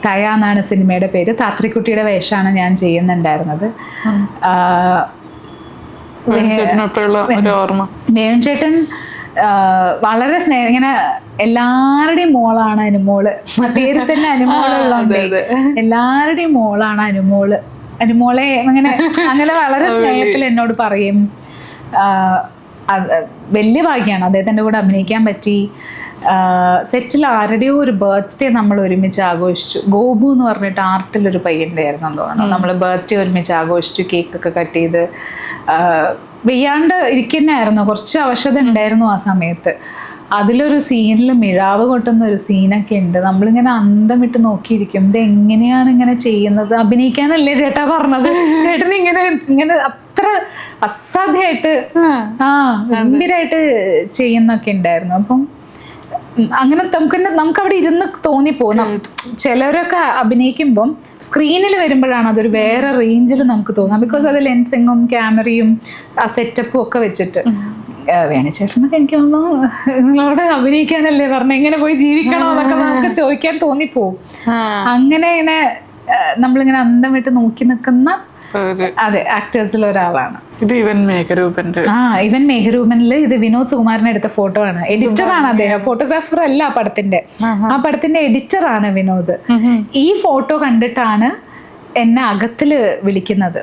തയ എന്നാണ് സിനിമയുടെ പേര്. താത്രിക്കുട്ടിയുടെ വേഷമാണ് ഞാൻ ചെയ്യുന്നുണ്ടായിരുന്നത്. വേണുചേട്ടൻ വളരെ ഇങ്ങനെ എല്ലാവരുടെയും മോളാണ് അനുമോള്. പേര് തന്നെ അനുമോളുള്ളതുകൊണ്ട് എല്ലാവരുടെയും മോളാണ് അനുമോള്. അനുമോളെ അങ്ങനെ വളരെ സ്നേഹത്തിൽ എന്നോട് പറയും. വലിയ ഭാഗ്യമാണ് അദ്ദേഹത്തിൻ്റെ കൂടെ അഭിനയിക്കാൻ പറ്റി. സെറ്റിൽ ആരുടെയോ ഒരു ബർത്ത്ഡേ നമ്മൾ ഒരുമിച്ച് ആഘോഷിച്ചു. ഗോപു എന്ന് പറഞ്ഞിട്ട് ആർട്ടിലൊരു പയ്യൻ്റെ ആയിരുന്നു തോന്നുന്നു. നമ്മൾ ബർത്ത്ഡേ ഒരുമിച്ച് ആഘോഷിച്ചു, കേക്കൊക്കെ കട്ട് ചെയ്ത്. വെയ്യാണ്ട് ഇരിക്കുന്നതായിരുന്നു, കുറച്ച് അവശത ഉണ്ടായിരുന്നു ആ സമയത്ത്. അതിലൊരു സീനിൽ മിഴാവ് കൊട്ടുന്ന ഒരു സീനൊക്കെ ഉണ്ട്. നമ്മളിങ്ങനെ അന്തം വിട്ട് നോക്കിയിരിക്കും, ഇത് എങ്ങനെയാണ് ഇങ്ങനെ ചെയ്യുന്നത്? അഭിനയിക്കാനല്ലേ ചേട്ടാ പറഞ്ഞത്? ചേട്ടൻ ഇങ്ങനെ അത്ര അസാധ്യമായിട്ട് ഗംഭീരമായിട്ട് ചെയ്യുന്നൊക്കെ ഉണ്ടായിരുന്നു. അപ്പം അങ്ങനെ നമുക്ക് അവിടെ ഇരുന്ന് തോന്നിപ്പോകും. ചിലരൊക്കെ അഭിനയിക്കുമ്പം സ്ക്രീനിൽ വരുമ്പോഴാണ് അതൊരു വേറെ റേഞ്ചിൽ നമുക്ക് തോന്നാം. ബിക്കോസ് അത് ലെൻസിങ്ങും ക്യാമറയും ആ സെറ്റപ്പും ഒക്കെ വെച്ചിട്ട്. വേണുചേട്ടനൊക്കെ എനിക്ക് തോന്നുന്നു നിങ്ങളോട് അഭിനയിക്കാനല്ലേ പറഞ്ഞ, എങ്ങനെ പോയി ജീവിക്കണോ എന്നൊക്കെ നമുക്ക് ചോദിക്കാൻ തോന്നിപ്പോവും. അങ്ങനെ നമ്മളിങ്ങനെ അന്തം വിട്ട് നോക്കി നിൽക്കുന്ന അതെ ആക്ടേഴ്സിൽ ഒരാളാണ്. ഇത് ഇവൻ മേഘരൂപന്റെ ഇവൻ മേഘരൂപനിൽ ഇത് വിനോദ് സുകുമാരൻ എടുത്ത ഫോട്ടോ ആണ്. എഡിറ്ററാണ് അദ്ദേഹം, ഫോട്ടോഗ്രാഫർ അല്ല ആ പടത്തിന്റെ എഡിറ്ററാണ് വിനോദ്. ഈ ഫോട്ടോ കണ്ടിട്ടാണ് എന്നെ അകത്തില് വിളിക്കുന്നത്,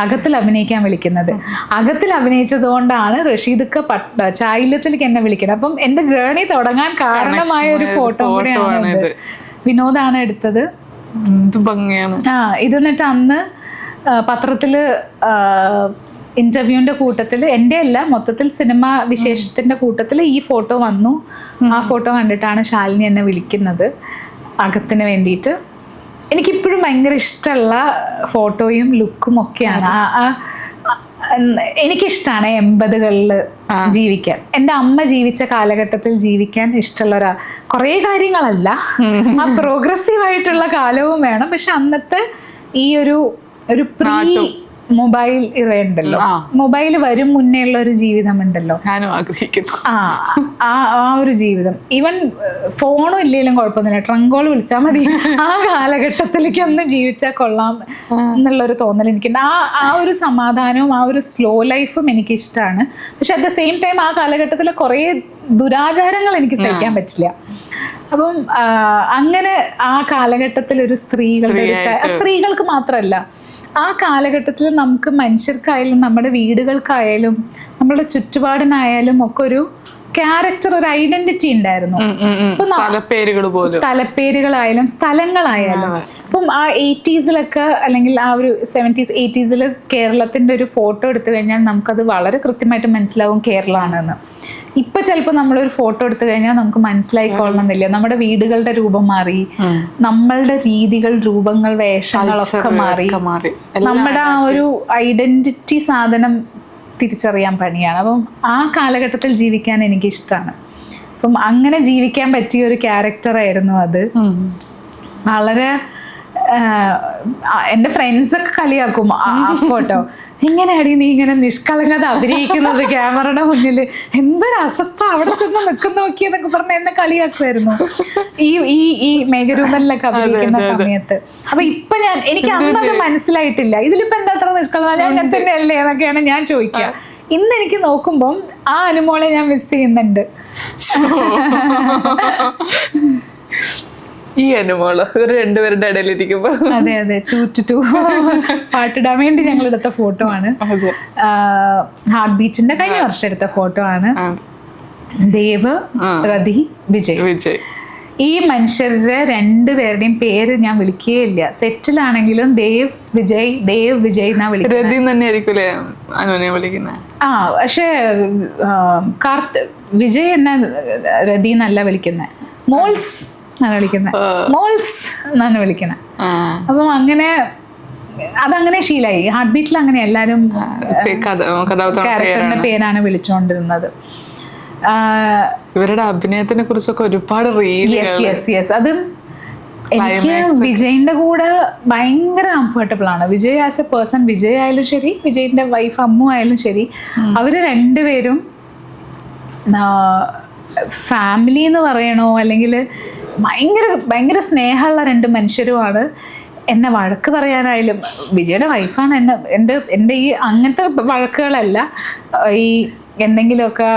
അകത്തിൽ അഭിനയിക്കാൻ വിളിക്കുന്നത്. അകത്തിൽ അഭിനയിച്ചത് കൊണ്ടാണ് റഷീദൊക്കെ ചായില്യത്തിലേക്ക് എന്നെ വിളിക്കുന്നത്. അപ്പം എന്റെ ജേർണി തുടങ്ങാൻ കാരണമായ ഒരു ഫോട്ടോ കൂടെയാണ്. വിനോദാണ് എടുത്തത്. ഇത് എന്നിട്ട് അന്ന് പത്രത്തില് ഇന്റർവ്യൂവിന്റെ കൂട്ടത്തിൽ, എൻ്റെ അല്ല മൊത്തത്തിൽ സിനിമ വിശേഷത്തിന്റെ കൂട്ടത്തിൽ ഈ ഫോട്ടോ വന്നു. ആ ഫോട്ടോ കണ്ടിട്ടാണ് ശാലിനി എന്നെ വിളിക്കുന്നത് അകത്തിന് വേണ്ടിയിട്ട്. എനിക്കിപ്പോഴും ഭയങ്കര ഇഷ്ടമുള്ള ഫോട്ടോയും ലുക്കും ഒക്കെയാണ്. എനിക്കിഷ്ടമാണ് 80കളിൽ ജീവിക്കാൻ. എൻ്റെ അമ്മ ജീവിച്ച കാലഘട്ടത്തിൽ ജീവിക്കാൻ ഇഷ്ടമുള്ള കുറേ കാര്യങ്ങളല്ല, ആ പ്രോഗ്രസീവായിട്ടുള്ള കാലവും വേണം. പക്ഷെ അന്നത്തെ ഈ ഒരു പ്രീ മൊബൈൽ ഇറയുണ്ടല്ലോ, മൊബൈൽ വരും മുന്നേ ഉള്ള ഒരു ജീവിതം ഉണ്ടല്ലോ, ഞാനും ആഗ്രഹിക്കുന്നു. ആ ഒരു ജീവിതം. ഈവൻ ഫോണും ഇല്ലെങ്കിലും കുഴപ്പമൊന്നുമില്ല, ട്രങ്കോൾ വിളിച്ചാൽ മതി. ആ കാലഘട്ടത്തിലേക്ക് ഒന്ന് ജീവിച്ചാൽ കൊള്ളാം എന്നുള്ളൊരു തോന്നൽ എനിക്കുണ്ട്. ആ ഒരു സമാധാനവും ആ ഒരു സ്ലോ ലൈഫും എനിക്ക് ഇഷ്ടമാണ്. പക്ഷെ അറ്റ് ദ സെയിം ടൈം ആ കാലഘട്ടത്തിൽ കുറേ ദുരാചാരങ്ങൾ എനിക്ക് സഹിക്കാൻ പറ്റില്ല. അപ്പം അങ്ങനെ ആ കാലഘട്ടത്തിൽ ഒരു സ്ത്രീകൾക്ക് മാത്രമല്ല, ആ കാലഘട്ടത്തിൽ നമുക്ക് മനുഷ്യർക്കായാലും നമ്മുടെ വീടുകൾക്കായാലും നമ്മുടെ ചുറ്റുപാടിനായാലും ഒക്കെ ഒരു ക്യാരക്ടർ, ഒരു ഐഡന്റിറ്റി ഉണ്ടായിരുന്നു. സ്ഥലപ്പേരുകളായാലും സ്ഥലങ്ങളായാലും. ഇപ്പം ആ 80s അല്ലെങ്കിൽ ആ ഒരു 70s 80s കേരളത്തിന്റെ ഒരു ഫോട്ടോ എടുത്തു കഴിഞ്ഞാൽ നമുക്കത് വളരെ കൃത്യമായിട്ട് മനസ്സിലാവും കേരളമാണെന്ന്. ഇപ്പൊ ചിലപ്പോൾ നമ്മളൊരു ഫോട്ടോ എടുത്തു കഴിഞ്ഞാൽ നമുക്ക് മനസ്സിലായിക്കൊള്ളണമെന്നില്ല. നമ്മുടെ വീടുകളുടെ രൂപം മാറി, നമ്മളുടെ രീതികൾ, രൂപങ്ങൾ, വേഷങ്ങളൊക്കെ മാറി. നമ്മുടെ ആ ഒരു ഐഡന്റിറ്റി സാധനം തിരിച്ചറിയാൻ പണിയാണ്. അപ്പം ആ കാലഘട്ടത്തിൽ ജീവിക്കാൻ എനിക്കിഷ്ടമാണ്. അപ്പം അങ്ങനെ ജീവിക്കാൻ പറ്റിയ ഒരു ക്യാരക്ടറായിരുന്നു അത്. വളരെ എൻ്റെ ഫ്രണ്ട്സൊക്കെ കളിയാക്കും ആ ഫോട്ടോ. എങ്ങനെയാടി നീ ഇങ്ങനെ നിഷ്കളങ്കത അഭിനയിക്കുന്നത് ക്യാമറയുടെ മുന്നിൽ, എന്തൊരു അസത്ത അവിടെ ചെന്ന് നിൽക്കുന്ന നോക്കിയെന്നൊക്കെ പറഞ്ഞ് എന്നെ കളിയാക്കുമായിരുന്നു ഈ മേഘരൂപനിലൊക്കെ അഭിനയിക്കുന്ന സമയത്ത്. അപ്പൊ ഇപ്പൊ എനിക്ക് അന്നത് മനസ്സിലായിട്ടില്ല, ഇതിലിപ്പോ എന്താ അത്ര നിഷ്കളങ്കത, ഞാൻ അങ്ങനെ തന്നെ അല്ലേ എന്നൊക്കെയാണ് ഞാൻ ചോദിക്കുക. ഇന്ന് എനിക്ക് നോക്കുമ്പം ആ അനുമോളെ ഞാൻ മിസ് ചെയ്യുന്നുണ്ട്. ഈ അനുമോള് ഇവർ രണ്ടുപേരുടെ ഇടയിലിരിക്കുമ്പോ അതെ 2-2 പാട്ടിടാൻ വേണ്ടി ഞങ്ങൾ എടുത്ത ഫോട്ടോ ആണ്. ഹാർട്ട് ബീറ്റിന്റെ കഴിഞ്ഞ വർഷം എടുത്ത ഫോട്ടോ ആണ്. ദേവ്, രതി, വിജയ്. ഈ മനുഷ്യരുടെ രണ്ടുപേരുടെയും പേര് ഞാൻ വിളിക്കുകയില്ല. സെറ്റിലാണെങ്കിലും ദേവ് വിജയ് എന്നാ വിളിക്കുന്നത്. പക്ഷെ വിജയ് എന്നെ രതി എന്നല്ല വിളിക്കുന്നത്, മോൾസ് എന്നാണ് വിളിക്കുന്നത്. അപ്പം അങ്ങനെ അതങ്ങനെ ശീലായി. ഹാർട്ട് ബീറ്റിൽ അങ്ങനെ എല്ലാരും ക്യാരക്ടറിന്റെ പേരാണ് വിളിച്ചുകൊണ്ടിരുന്നത്. ഇവരുടെ അഭിനയത്തിനെ കുറിച്ചൊക്കെ ഒരുപാട് അതും എനിക്ക് വിജയിന്റെ കൂടെ ഭയങ്കര കംഫർട്ടബിൾ ആണ്. Vijay as A person, Vijay ആയാലും ശരി, വിജയിന്റെ വൈഫ് അമ്മു ആയാലും ശരി, അവര് രണ്ടുപേരും ഫാമിലി എന്ന് പറയണോ അല്ലെങ്കിൽ ഭയങ്കര സ്നേഹമുള്ള രണ്ട് മനുഷ്യരുമാണ്. എന്നെ വഴക്ക് പറയാനായാലും, വിജയുടെ വൈഫാണ് എൻ്റെ ഈ അങ്ങനത്തെ വഴക്കുകളല്ല, ഈ എന്തെങ്കിലുമൊക്കെ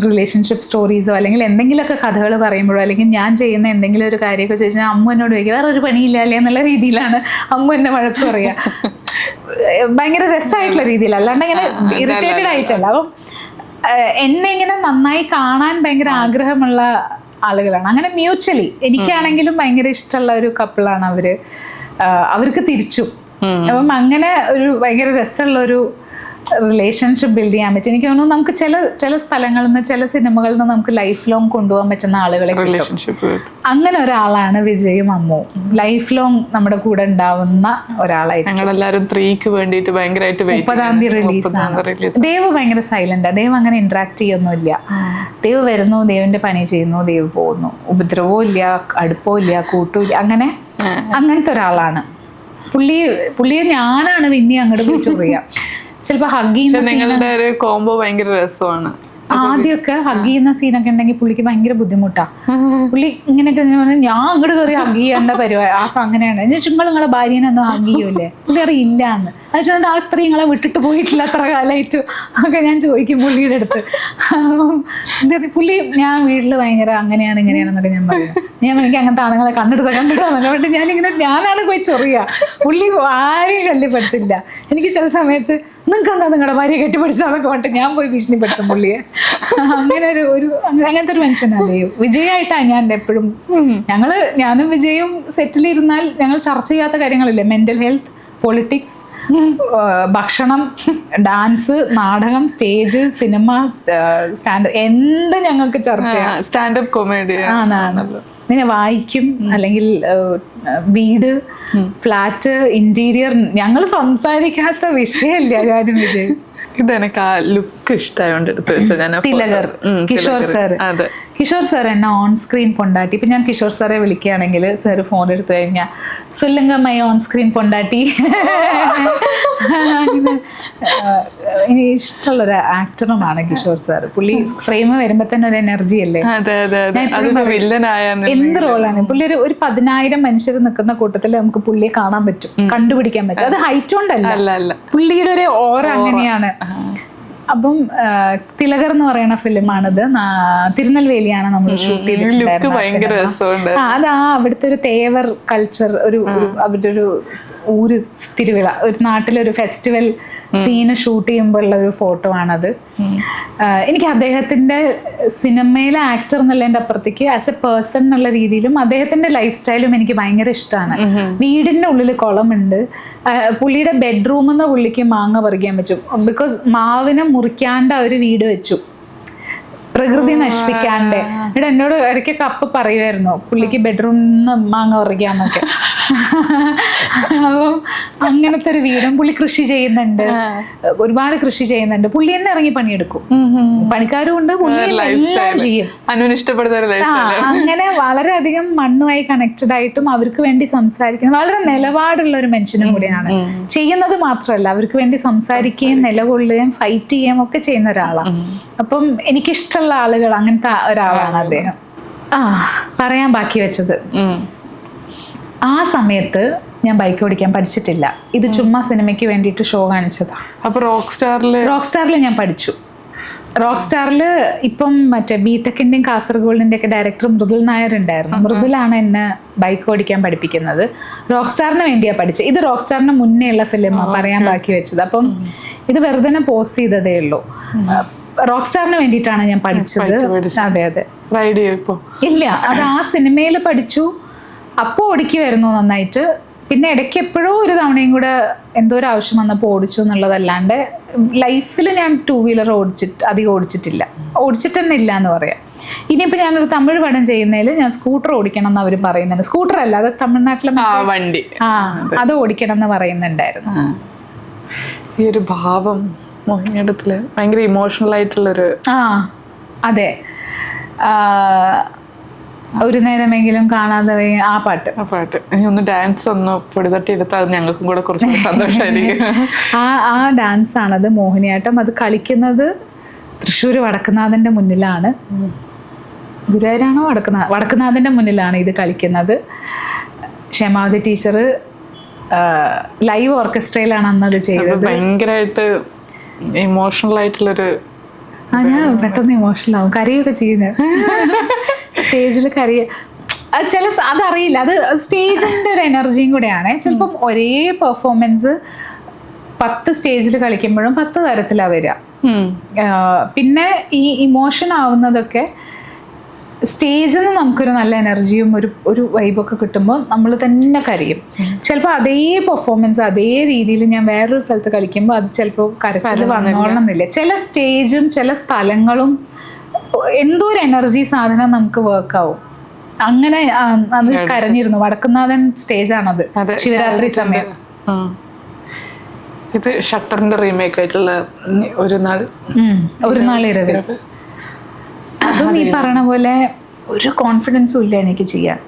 റിലേഷൻഷിപ്പ് സ്റ്റോറീസോ അല്ലെങ്കിൽ എന്തെങ്കിലുമൊക്കെ കഥകൾ പറയുമ്പോഴോ അല്ലെങ്കിൽ ഞാൻ ചെയ്യുന്ന എന്തെങ്കിലും ഒരു കാര്യമൊക്കെ ചോദിച്ചാൽ അമ്മ എന്നോട് ചോദിക്കുക വേറെ ഒരു പണിയില്ല അല്ലേ എന്നുള്ള രീതിയിലാണ് അമ്മ എന്നെ വഴക്ക് പറയുക. ഭയങ്കര രസമായിട്ടുള്ള രീതിയിൽ, അല്ലാണ്ട് ഇങ്ങനെ ഇറിറ്റേറ്റഡ് ആയിട്ടല്ല. അപ്പം എന്നെ ഇങ്ങനെ നന്നായി കാണാൻ ഭയങ്കര ആഗ്രഹമുള്ള ആളുകളാണ്. അങ്ങനെ മ്യൂച്വലി എനിക്കാണെങ്കിലും ഭയങ്കര ഇഷ്ടമുള്ള ഒരു കപ്പിളാണ് അവര്. അവർക്ക് തിരിച്ചും. അപ്പം അങ്ങനെ ഒരു ഭയങ്കര രസമുള്ള ഒരു റിലേഷൻഷിപ്പ് ബിൽഡ് ചെയ്യാൻ പറ്റും. എനിക്ക് തോന്നുന്നു നമുക്ക് ചില സ്ഥലങ്ങളിൽ നിന്ന് ചില സിനിമകളിൽ നിന്ന് നമുക്ക് ലൈഫ് ലോങ് കൊണ്ടുപോകാൻ പറ്റുന്ന ആളുകളെ കിട്ടും. അങ്ങനെ ഒരാളാണ് വിജയും അമ്മുവും. ലൈഫ് ലോങ് നമ്മുടെ കൂടെ ഉണ്ടാവുന്ന ഒരാളായിട്ട്. ഞങ്ങളെല്ലാരും 3ക്ക് വേണ്ടിയിട്ട് ഭയങ്കരമായിട്ട് 30-ാം തീയതി റിലീസാണ്. ദേവ് ഭയങ്കര സൈലന്റാ. ദേവ് അങ്ങനെ ഇന്ററാക്ട് ചെയ്യൊന്നുമില്ല. ദേവ് വരുന്നു, ദേവിന്റെ പണി ചെയ്യുന്നു, ദേവ് പോകുന്നു. ഉപദ്രവവും ഇല്ല, അടുപ്പവും ഇല്ല, കൂട്ടുമില്ല. അങ്ങനത്തെ ഒരാളാണ് പുള്ളിയെ. ഞാനാണ് പിന്നെ അങ്ങോട്ട് പോയി ചൊറിയാ. ചിലപ്പോ ഹഗ് ചെയ്യുന്ന കോംബോ ഭയങ്കര രസമാണ്. ആദ്യമൊക്കെ ഹഗ് ചെയ്യുന്ന സീനൊക്കെ ഉണ്ടെങ്കിൽ പുള്ളിക്ക് ഭയങ്കര ബുദ്ധിമുട്ടാ. പുള്ളി ഇങ്ങനെയൊക്കെ ഞാൻ അങ്ങോട്ട് കയറി ഹഗ് ചെയ്യേണ്ട പരിപാടി അങ്ങനെയാണ്. നിങ്ങളെ ഭാര്യനെ ഒന്നും ഹഗ് ചെയ്യൂലേ? പുള്ളി അറിയില്ല എന്ന് വെച്ചുകൊണ്ട് ആ സ്ത്രീ നിങ്ങളെ വിട്ടിട്ട് പോയിട്ടില്ല അത്ര കാലമായിട്ട് ഒക്കെ ഞാൻ ചോദിക്കും പുള്ളിയുടെ അടുത്ത്. പുള്ളി ഞാൻ വീട്ടിൽ ഭയങ്കര അങ്ങനെയാണ് ഇങ്ങനെയാണെന്നൊക്കെ ഞാൻ പറയും. എനിക്ക് അങ്ങനത്തെ ആളുകളെ കണ്ടിടുക ഞാനാണ് പോയി ചൊറിയ. പുള്ളി ആരെയും ശല്യപ്പെടുത്തില്ല. എനിക്ക് ചില സമയത്ത് നിങ്ങൾക്ക് എന്താ നിങ്ങളുടെ ഭാര്യ കെട്ടിപ്പിടിച്ചാന്നൊക്കെ പറഞ്ഞിട്ട് ഞാൻ പോയി ഭീഷണിപ്പെടുത്തും പുള്ളിയെ. അങ്ങനത്തെ ഒരു മനുഷ്യനാണ് വിജയായിട്ടാണ് ഞാൻ എപ്പോഴും. ഞാനും വിജയും സെറ്റിലിരുന്നാൽ ഞങ്ങൾ ചർച്ച ചെയ്യാത്ത കാര്യങ്ങളില്ലേ? മെന്റൽ ഹെൽത്ത്, പൊളിറ്റിക്സ്, ഭക്ഷണം, ഡാൻസ്, നാടകം, സ്റ്റേജ്, സിനിമ, സ്റ്റാൻഡപ്പ്, എന്ത് ഞങ്ങൾക്ക് ചർച്ച ചെയ്യാം. സ്റ്റാൻഡപ്പ് കോമഡി ആണല്ലോ. ഇങ്ങനെ വായിക്കും, അല്ലെങ്കിൽ വീട്, ഫ്ലാറ്റ്, ഇന്റീരിയർ, ഞങ്ങൾ സംസാരിക്കാത്ത വിഷയമില്ല ഞാനും വിജയ്. ഇതെനിക്ക് ആ ലുക്ക് ഇഷ്ടമായോണ്ട് എടുത്ത് വെച്ചാൽ തിലകർ, കിഷോർ സാർ എന്നെ ഓൺ സ്ക്രീൻ പൊണ്ടാട്ടി. ഇപ്പൊ ഞാൻ കിഷോർ സാറെ വിളിക്കുകയാണെങ്കിൽ സാർ ഫോൺ എടുത്തു കഴിഞ്ഞാൽ സുല്ലങ്കമ്മ ഓൺ സ്ക്രീൻ പൊണ്ടാട്ടി. എനിക്ക് ഇഷ്ടമുള്ളൊരു ആക്ടറുമാണ് കിഷോർ സാർ. പുള്ളി ഫ്രെയിം വരുമ്പോ തന്നെ ഒരു എനർജി അല്ലേ. എന്ത് റോളാണ് പുള്ളി. ഒരു 10,000 മനുഷ്യർ നിൽക്കുന്ന കൂട്ടത്തിൽ നമുക്ക് പുള്ളിയെ കാണാൻ പറ്റും, കണ്ടുപിടിക്കാൻ പറ്റും. അത് ഹൈറ്റ് കൊണ്ടല്ല, പുള്ളിയുടെ ഒരു ഓറ അങ്ങനെയാണ്. അപ്പം തിലകർ എന്ന് പറയുന്ന ഫിലിമാണിത്. തിരുനെൽവേലിയാണ് നമ്മൾ ഷൂട്ട് ചെയ്തിട്ടുണ്ടായിരുന്നത്. അത് അവിടുത്തെ ഒരു തേവർ കൾച്ചർ, അവരുടെ ഒരു ഊര് തിരുവിഴ, ഒരു നാട്ടിലൊരു ഫെസ്റ്റിവൽ സീന് ഷൂട്ട് ചെയ്യുമ്പോൾ ഉള്ള ഒരു ഫോട്ടോ ആണത്. എനിക്ക് അദ്ദേഹത്തിന്റെ സിനിമയിലെ ആക്ടർ എന്നുള്ളതിന്റെ അപ്പുറത്തേക്ക് ആസ് എ പേഴ്സൺ എന്നുള്ള രീതിയിലും അദ്ദേഹത്തിന്റെ ലൈഫ് സ്റ്റൈലും എനിക്ക് ഭയങ്കര ഇഷ്ടമാണ്. വീടിന്റെ ഉള്ളിൽ കുളമുണ്ട്. പുള്ളിയുടെ ബെഡ്റൂമിൽ നിന്ന് പുള്ളിക്ക് മാങ്ങ പറിക്കാൻ പറ്റും. ബിക്കോസ് മാവിനെ മുറിക്കാണ്ട് അവര് വീട് വെച്ചു, പ്രകൃതി നശിപ്പിക്കാണ്ട്. ഇവിടെ എന്നോട് ഇടയ്ക്കൊക്കെ അപ്പ പറയുമായിരുന്നു പുള്ളിക്ക് ബെഡ്റൂമിൽ നിന്ന് മാങ്ങ പറിക്കാന്നൊക്കെ. അപ്പം അങ്ങനത്തെ ഒരു വീടും. പുള്ളി കൃഷി ചെയ്യുന്നുണ്ട്, ഒരുപാട് കൃഷി ചെയ്യുന്നുണ്ട്. പുള്ളി തന്നെ ഇറങ്ങി പണിയെടുക്കും, പണിക്കാരും ഉണ്ട്, പുള്ളി എല്ലാം ചെയ്യും. അനുവിന് ഇഷ്ടപ്പെടുന്ന അങ്ങനെ വളരെയധികം മണ്ണുമായി കണക്റ്റഡ് ആയിട്ടും അവർക്ക് വേണ്ടി സംസാരിക്കുന്ന വളരെ നിലപാടുള്ള ഒരു മനുഷ്യനും കൂടിയാണ്. ചെയ്യുന്നത് മാത്രമല്ല, അവർക്ക് വേണ്ടി സംസാരിക്കുകയും നിലകൊള്ളുകയും ഫൈറ്റ് ചെയ്യുകയും ഒക്കെ ചെയ്യുന്ന ഒരാളാണ്. അപ്പം എനിക്കിഷ്ടമുള്ള ആളുകൾ അങ്ങനത്തെ ഒരാളാണ് അദ്ദേഹം. പറയാൻ ബാക്കി വെച്ചത്, ആ സമയത്ത് ഞാൻ ബൈക്ക് ഓടിക്കാൻ പഠിച്ചിട്ടില്ല. ഇത് ചുമ്മാ സിനിമയ്ക്ക് വേണ്ടിയിട്ട് ഷോ കാണിച്ചതാ. അപ്പൊ റോക്ക് സ്റ്റാറിൽ ഞാൻ പഠിച്ചു. റോക്ക് സ്റ്റാറിൽ ഇപ്പം മറ്റേ ബിടെക്കിന്റെയും കാസർഗോഡിന്റെ ഒക്കെ ഡയറക്ടർ മൃദുൽ നായർ ഉണ്ടായിരുന്നു. മൃദുലാണ് എന്നെ ബൈക്ക് ഓടിക്കാൻ പഠിപ്പിക്കുന്നത്. റോക്ക് സ്റ്റാറിന് വേണ്ടിയാ പഠിച്ചത്. ഇത് റോക്ക് സ്റ്റാറിന് മുന്നേ ഉള്ള ഫിലിമാണ് പറയാൻ ബാക്കി വെച്ചത്. അപ്പം ഇത് വെറുതെ പോസ്റ്റ് ചെയ്തതേ ഉള്ളൂ. റോക്ക് സ്റ്റാറിന് വേണ്ടിയിട്ടാണ് ഞാൻ പഠിച്ചത്. അതെ അതെ. ഇല്ല, അത് ആ സിനിമയിൽ പഠിച്ചു. അപ്പോൾ ഓടിക്കുമായിരുന്നു നന്നായിട്ട്. പിന്നെ ഇടയ്ക്ക് എപ്പോഴോ ഒരു തവണയും കൂടെ എന്തോ ഒരു ആവശ്യം വന്നപ്പോൾ ഓടിച്ചു എന്നുള്ളതല്ലാണ്ട് ലൈഫിൽ ഞാൻ 2 വീലർ അധികം ഓടിച്ചിട്ടില്ല. ഓടിച്ചിട്ട് തന്നെ ഇല്ല എന്ന് പറയാം. ഇനിയിപ്പോൾ ഞാനൊരു തമിഴ് പടം ചെയ്യുന്നതിൽ ഞാൻ സ്കൂട്ടർ ഓടിക്കണം എന്ന് അവർ പറയുന്നുണ്ട്. സ്കൂട്ടർ അല്ല, അത് തമിഴ്നാട്ടിലെ വണ്ടി, അത് ഓടിക്കണം എന്ന് പറയുന്നുണ്ടായിരുന്നു. ഈ ഒരു ഭാവം മോഹിനിയാട്ടത്തില് ഭയങ്കര ഇമോഷണൽ ആയിട്ടുള്ളൊരു. അതെ, ഒരു നേരമെങ്കിലും കാണാതെ ആ പാട്ട് ഒന്ന് ഡാൻസ് ഒന്ന് പൊടിതട്ടി എടുത്താൽ ഞങ്ങൾക്കും കൂടെ കുറച്ച് സന്തോഷമായിരിക്കും. ആ ഡാൻസ് ആണത്, മോഹിനിയാട്ടം. അത് കളിക്കുന്നത് തൃശ്ശൂർ വടക്കുന്നാഥന്റെ മുന്നിലാണ്. ഗുരുവായൂരാണോ വടക്കുന്നാഥന്റെ മുന്നിലാണ് ഇത് കളിക്കുന്നത്. ക്ഷമാവതി ടീച്ചർ ലൈവ് ഓർക്കസ്ട്രയിലാണ് അന്നത് ചെയ്തത്. ഭയങ്കരമായിട്ട് ഇമോഷണൽ ആയിട്ടുള്ളൊരു. ഞാൻ പെട്ടെന്ന് ഇമോഷണൽ ആവും, കരയൊക്കെ ചെയ്യുന്നത് സ്റ്റേജിൽ കരയ. അതറിയില്ല, അത് സ്റ്റേജിന്റെ ഒരു എനർജിയും കൂടെയാണ്. ചിലപ്പം ഒരേ പെർഫോമൻസ് 10 സ്റ്റേജിൽ കളിക്കുമ്പോഴും 10 തരത്തിലാണ് വരിക. പിന്നെ ഈ ഇമോഷൻ ആവുന്നതൊക്കെ സ്റ്റേജിൽ നിന്ന് നമുക്കൊരു നല്ല എനർജിയും ഒരു വൈബൊക്കെ കിട്ടുമ്പോൾ നമ്മൾ തന്നെ കരയും. ചിലപ്പോൾ അതേ പെർഫോമൻസ് അതേ രീതിയിൽ ഞാൻ വേറൊരു സ്ഥലത്ത് കളിക്കുമ്പോൾ അത് ചിലപ്പോൾ കരച്ചിൽ വന്നോളണമെന്നില്ല. ചില സ്റ്റേജും ചില സ്ഥലങ്ങളും എന്തോ ഒരു എനർജി സാധനം നമുക്ക് വർക്കാവും. അങ്ങനെ അത് കരഞ്ഞിരുന്നു. വടക്കുന്നാഥൻ സ്റ്റേജാണത്, ശിവരാത്രി സമയം. ഇത് ഷട്ടറിന്റെ റീമേക്ക് ആയിട്ടുള്ള ഒരു നാൾ ഇരവ്. അതും ഈ പറഞ്ഞ പോലെ ഒരു കോൺഫിഡൻസും ഇല്ല എനിക്ക് ചെയ്യാൻ.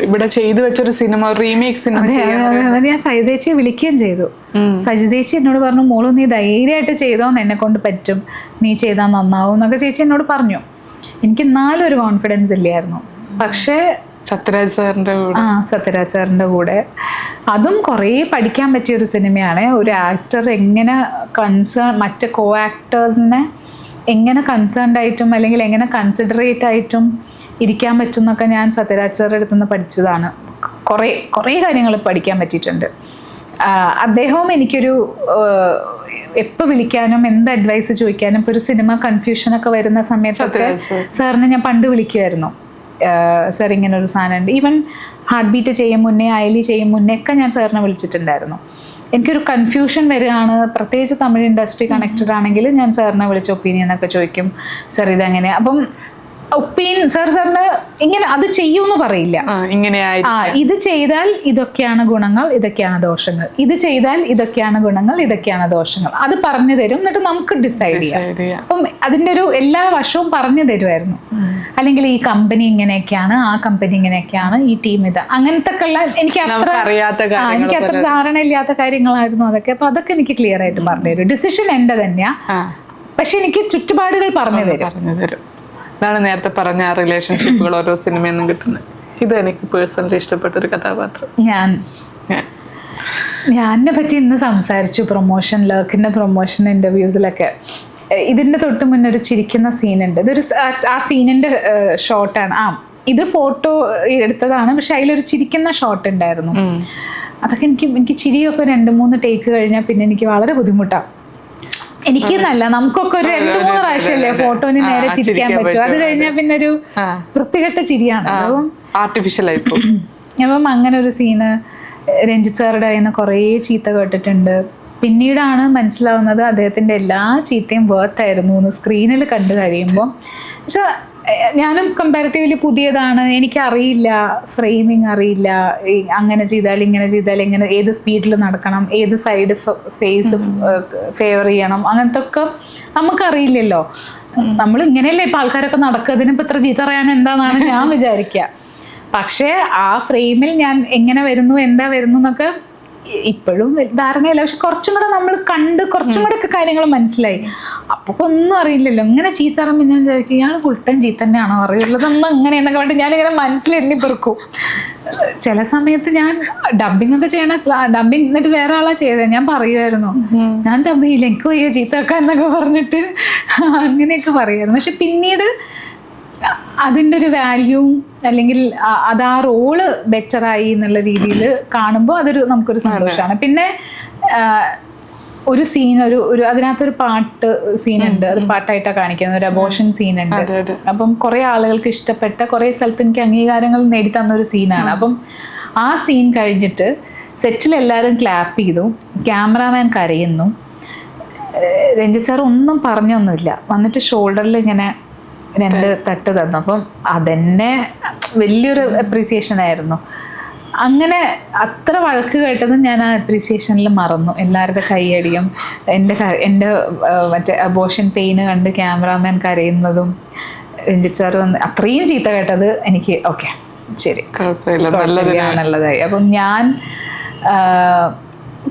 ഇവിടെ ചെയ്തു വെച്ചൊരു സിനിമ, റീമേക്ക് സിനിമ. ഞാൻ സജിതേച്ചിയെ വിളിക്കുകയും ചെയ്തു. സജിതേച്ചി എന്നോട് പറഞ്ഞു, മോള് നീ ധൈര്യമായിട്ട് ചെയ്തോന്ന്, എന്നെ കൊണ്ട് പറ്റും, നീ ചെയ്താൽ നന്നാവും എന്നൊക്കെ ചേച്ചി എന്നോട് പറഞ്ഞു. എനിക്ക് എന്നാലും ഒരു കോൺഫിഡൻസ് ഇല്ലായിരുന്നു. പക്ഷേ സത്യരാജ് സാറിന്റെ കൂടെ അതും കുറേ പഠിക്കാൻ പറ്റിയൊരു സിനിമയാണ്. ഒരു ആക്ടർ എങ്ങനെ മറ്റ് കോ ആക്ടേഴ്സിനെ എങ്ങനെ കൺസേൺഡ് ആയിട്ടും അല്ലെങ്കിൽ എങ്ങനെ കൺസിഡറേറ്റ് ആയിട്ടും ഇരിക്കാൻ പറ്റും എന്നൊക്കെ ഞാൻ സത്യരാജ് സാറിൻ്റെ അടുത്ത് നിന്ന് പഠിച്ചതാണ്. കുറേ കാര്യങ്ങൾ പഠിക്കാൻ പറ്റിയിട്ടുണ്ട്. അദ്ദേഹവും എനിക്കൊരു എപ്പോൾ വിളിക്കാനും എന്ത് അഡ്വൈസ് ചോദിക്കാനും, ഇപ്പോൾ ഒരു സിനിമ കൺഫ്യൂഷനൊക്കെ വരുന്ന സമയത്തൊക്കെ സാറിനെ ഞാൻ പണ്ട് വിളിക്കുമായിരുന്നു. സാർ ഇങ്ങനെ ഒരു സാധനം ഉണ്ട്. ഈവൻ ഹാർട്ട് ബീറ്റ് ചെയ്യും മുന്നേ, അയലി ചെയ്യും മുന്നേ ഒക്കെ ഞാൻ സാറിനെ വിളിച്ചിട്ടുണ്ടായിരുന്നു. എനിക്കൊരു കൺഫ്യൂഷൻ വരികയാണ്, പ്രത്യേകിച്ച് തമിഴ് ഇൻഡസ്ട്രി കണക്റ്റഡ് ആണെങ്കിൽ ഞാൻ സാറിനെ വിളിച്ച ഒപ്പീനിയനൊക്കെ ചോദിക്കും. സാർ ഇതെങ്ങനെ, അപ്പം സാറിന് ഇങ്ങനെ അത് ചെയ്യൂന്ന് പറയില്ല. ഇത് ചെയ്താൽ ഇതൊക്കെയാണ് ഗുണങ്ങൾ, ഇതൊക്കെയാണ് ദോഷങ്ങൾ, ഇത് ചെയ്താൽ ഇതൊക്കെയാണ് ഗുണങ്ങൾ, ഇതൊക്കെയാണ് ദോഷങ്ങൾ, അത് പറഞ്ഞു തരും. എന്നിട്ട് നമുക്ക് ഡിസൈഡ് ചെയ്യാം. അപ്പം അതിൻ്റെ ഒരു എല്ലാ വശവും പറഞ്ഞു തരുമായിരുന്നു. അല്ലെങ്കിൽ ഈ കമ്പനി ഇങ്ങനെയൊക്കെയാണ്, ആ കമ്പനി ഇങ്ങനെയൊക്കെയാണ്, ഈ ടീം ഇത്, അങ്ങനത്തെ എനിക്ക് അത്ര ധാരണ ഇല്ലാത്ത കാര്യങ്ങളായിരുന്നു അതൊക്കെ. അപ്പൊ അതൊക്കെ എനിക്ക് ക്ലിയർ ആയിട്ട് പറഞ്ഞു തരും. ഡിസിഷൻ എൻ്റെ തന്നെയാ, പക്ഷെ എനിക്ക് ചുറ്റുപാടുകൾ പറഞ്ഞു തരും. അതാണ് നേരത്തെ പറഞ്ഞ ആ റിലേഷൻഷിപ്പുകൾ ഓരോ സിനിമയിൽ നിന്നും കിട്ടുന്നത്. ഇത് എനിക്ക് പേഴ്സണലി ഇഷ്ടപ്പെട്ട ഒരു കഥാപാത്രം. ഞാനെ പറ്റി ഇന്ന് സംസാരിച്ചു ലർക്കിന്റെ പ്രൊമോഷൻ ഇന്റർവ്യൂസിലൊക്കെ. ഇതിന്റെ തൊട്ട് മുന്നേ ഒരു ചിരിക്കുന്ന സീനുണ്ട്. ഇതൊരു ആ സീനിന്റെ ഷോട്ടാണ്. ഇത് ഫോട്ടോ എടുത്തതാണ്, പക്ഷെ അതിലൊരു ചിരിക്കുന്ന ഷോട്ട് ഉണ്ടായിരുന്നു. അതൊക്കെ എനിക്ക് ചിരിയൊക്കെ 2-3 ടേക്ക് കഴിഞ്ഞാൽ പിന്നെ എനിക്ക് വളരെ ബുദ്ധിമുട്ടാണ്. എനിക്കെന്നല്ല, നമുക്കൊക്കെ ഒരു 2-3 പ്രാവശ്യമല്ലേ ഫോട്ടോന് നേരെ ചിരിക്കാൻ പറ്റും. അത് കഴിഞ്ഞാൽ പിന്നെ ഒരു വൃത്തികെട്ട ചിരിയാണ്, ആർട്ടിഫിഷ്യൽ ആയി. അപ്പം അങ്ങനെ ഒരു സീന് രഞ്ജിത്ത് സാറുടെ കയ്യിൽ നിന്ന് കുറേ ചീത്ത കേട്ടിട്ടുണ്ട്. പിന്നീടാണ് മനസ്സിലാവുന്നത് അദ്ദേഹത്തിന്റെ എല്ലാ ചീത്തയും വേർത്തായിരുന്നു എന്ന് സ്ക്രീനിൽ കണ്ടു കഴിയുമ്പോൾ. പക്ഷെ ഞാനും കമ്പാരിറ്റീവ്ലി പുതിയതാണ്, എനിക്കറിയില്ല, ഫ്രെയിമിങ് അറിയില്ല, അങ്ങനെ ചെയ്താൽ ഇങ്ങനെ ചെയ്താൽ എങ്ങനെ, ഏത് സ്പീഡിൽ നടക്കണം, ഏത് സൈഡ് ഫേസ് ഫേവർ ചെയ്യണം, അങ്ങനത്തെ ഒക്കെ നമുക്കറിയില്ലല്ലോ. നമ്മൾ ഇങ്ങനെയല്ലേ ഇപ്പം ആൾക്കാരൊക്കെ നടക്കുക, ഇതിനിപ്പോൾ ഇത്ര ചീത്ത പറയാൻ എന്താണെന്നാണ് ഞാൻ വിചാരിക്കുക. പക്ഷേ ആ ഫ്രെയിമിൽ ഞാൻ എങ്ങനെ വരുന്നു, എന്താ വരുന്നു എന്നൊക്കെ ഇപ്പോഴും ധാരണയില്ല. പക്ഷെ കുറച്ചും കൂടെ നമ്മൾ കണ്ട് കുറച്ചും കൂടെ ഒക്കെ കാര്യങ്ങൾ മനസ്സിലായി. അപ്പോൾ ഒന്നും അറിയില്ലല്ലോ. ഇങ്ങനെ ചീത്ത പറയുമ്പോൾ ഞാൻ വിചാരിക്കും ഇയാൾ ഫുൾ ടൈം ചീത്ത തന്നെയാണോ അറിയുള്ളതെന്ന് അങ്ങനെ എന്നൊക്കെ വേണ്ടി ഞാനിങ്ങനെ മനസ്സിലെണ്ണി പെറുക്കും. ചില സമയത്ത് ഞാൻ ഡബിങ് ഒക്കെ ചെയ്യണ, ഡബിങ് എന്നിട്ട് വേറെ ആളാ ചെയ്തത്, ഞാൻ പറയുമായിരുന്നു ഞാൻ ഡബ് ചെയ്യില്ല, എനിക്ക് വയ്യ ചീത്ത വെക്കാൻ എന്നൊക്കെ പറഞ്ഞിട്ട് അങ്ങനെയൊക്കെ പറയുമായിരുന്നു. പക്ഷെ പിന്നീട് അതിൻ്റെ ഒരു വാല്യൂ അല്ലെങ്കിൽ അത് ആ റോള് ബെറ്ററായി എന്നുള്ള രീതിയിൽ കാണുമ്പോൾ അതൊരു നമുക്കൊരു സന്തോഷമാണ്. പിന്നെ ഒരു സീൻ, ഒരു അതിനകത്തൊരു പാട്ട് സീനുണ്ട്, അത് പാട്ടായിട്ടാണ് കാണിക്കുന്നത്, ഒരു അബോർഷൻ സീനുണ്ട്. അപ്പം കുറേ ആളുകൾക്ക് ഇഷ്ടപ്പെട്ട, കുറേ സ്ഥലത്ത് എനിക്ക് അംഗീകാരങ്ങൾ നേടിത്തന്നൊരു സീനാണ്. അപ്പം ആ സീൻ കഴിഞ്ഞിട്ട് സെറ്റിൽ എല്ലാവരും ക്ലാപ്പ് ചെയ്തു, ക്യാമറാമാൻ കരയുന്നു, രഞ്ജിത്ത് സാർ ഒന്നും പറഞ്ഞൊന്നുമില്ല, വന്നിട്ട് ഷോൾഡറിൽ ഇങ്ങനെ 2 തട്ട് തന്നു. അപ്പം അതെന്നെ വലിയൊരു അപ്രീസിയേഷൻ ആയിരുന്നു. അങ്ങനെ അത്ര വഴക്ക് കേട്ടതും ഞാൻ ആ അപ്രീസിയേഷനിൽ മറന്നു. എല്ലാവരുടെ കൈയടിയും എൻ്റെ മറ്റേ അബോർഷൻ പെയിന് കണ്ട് ക്യാമറാമാൻ കരയുന്നതും രഞ്ജിത്ത് സാർ വന്ന് അത്രയും ചീത്ത കേട്ടത് എനിക്ക് ഓക്കെ ശരി നല്ലതായി. അപ്പം ഞാൻ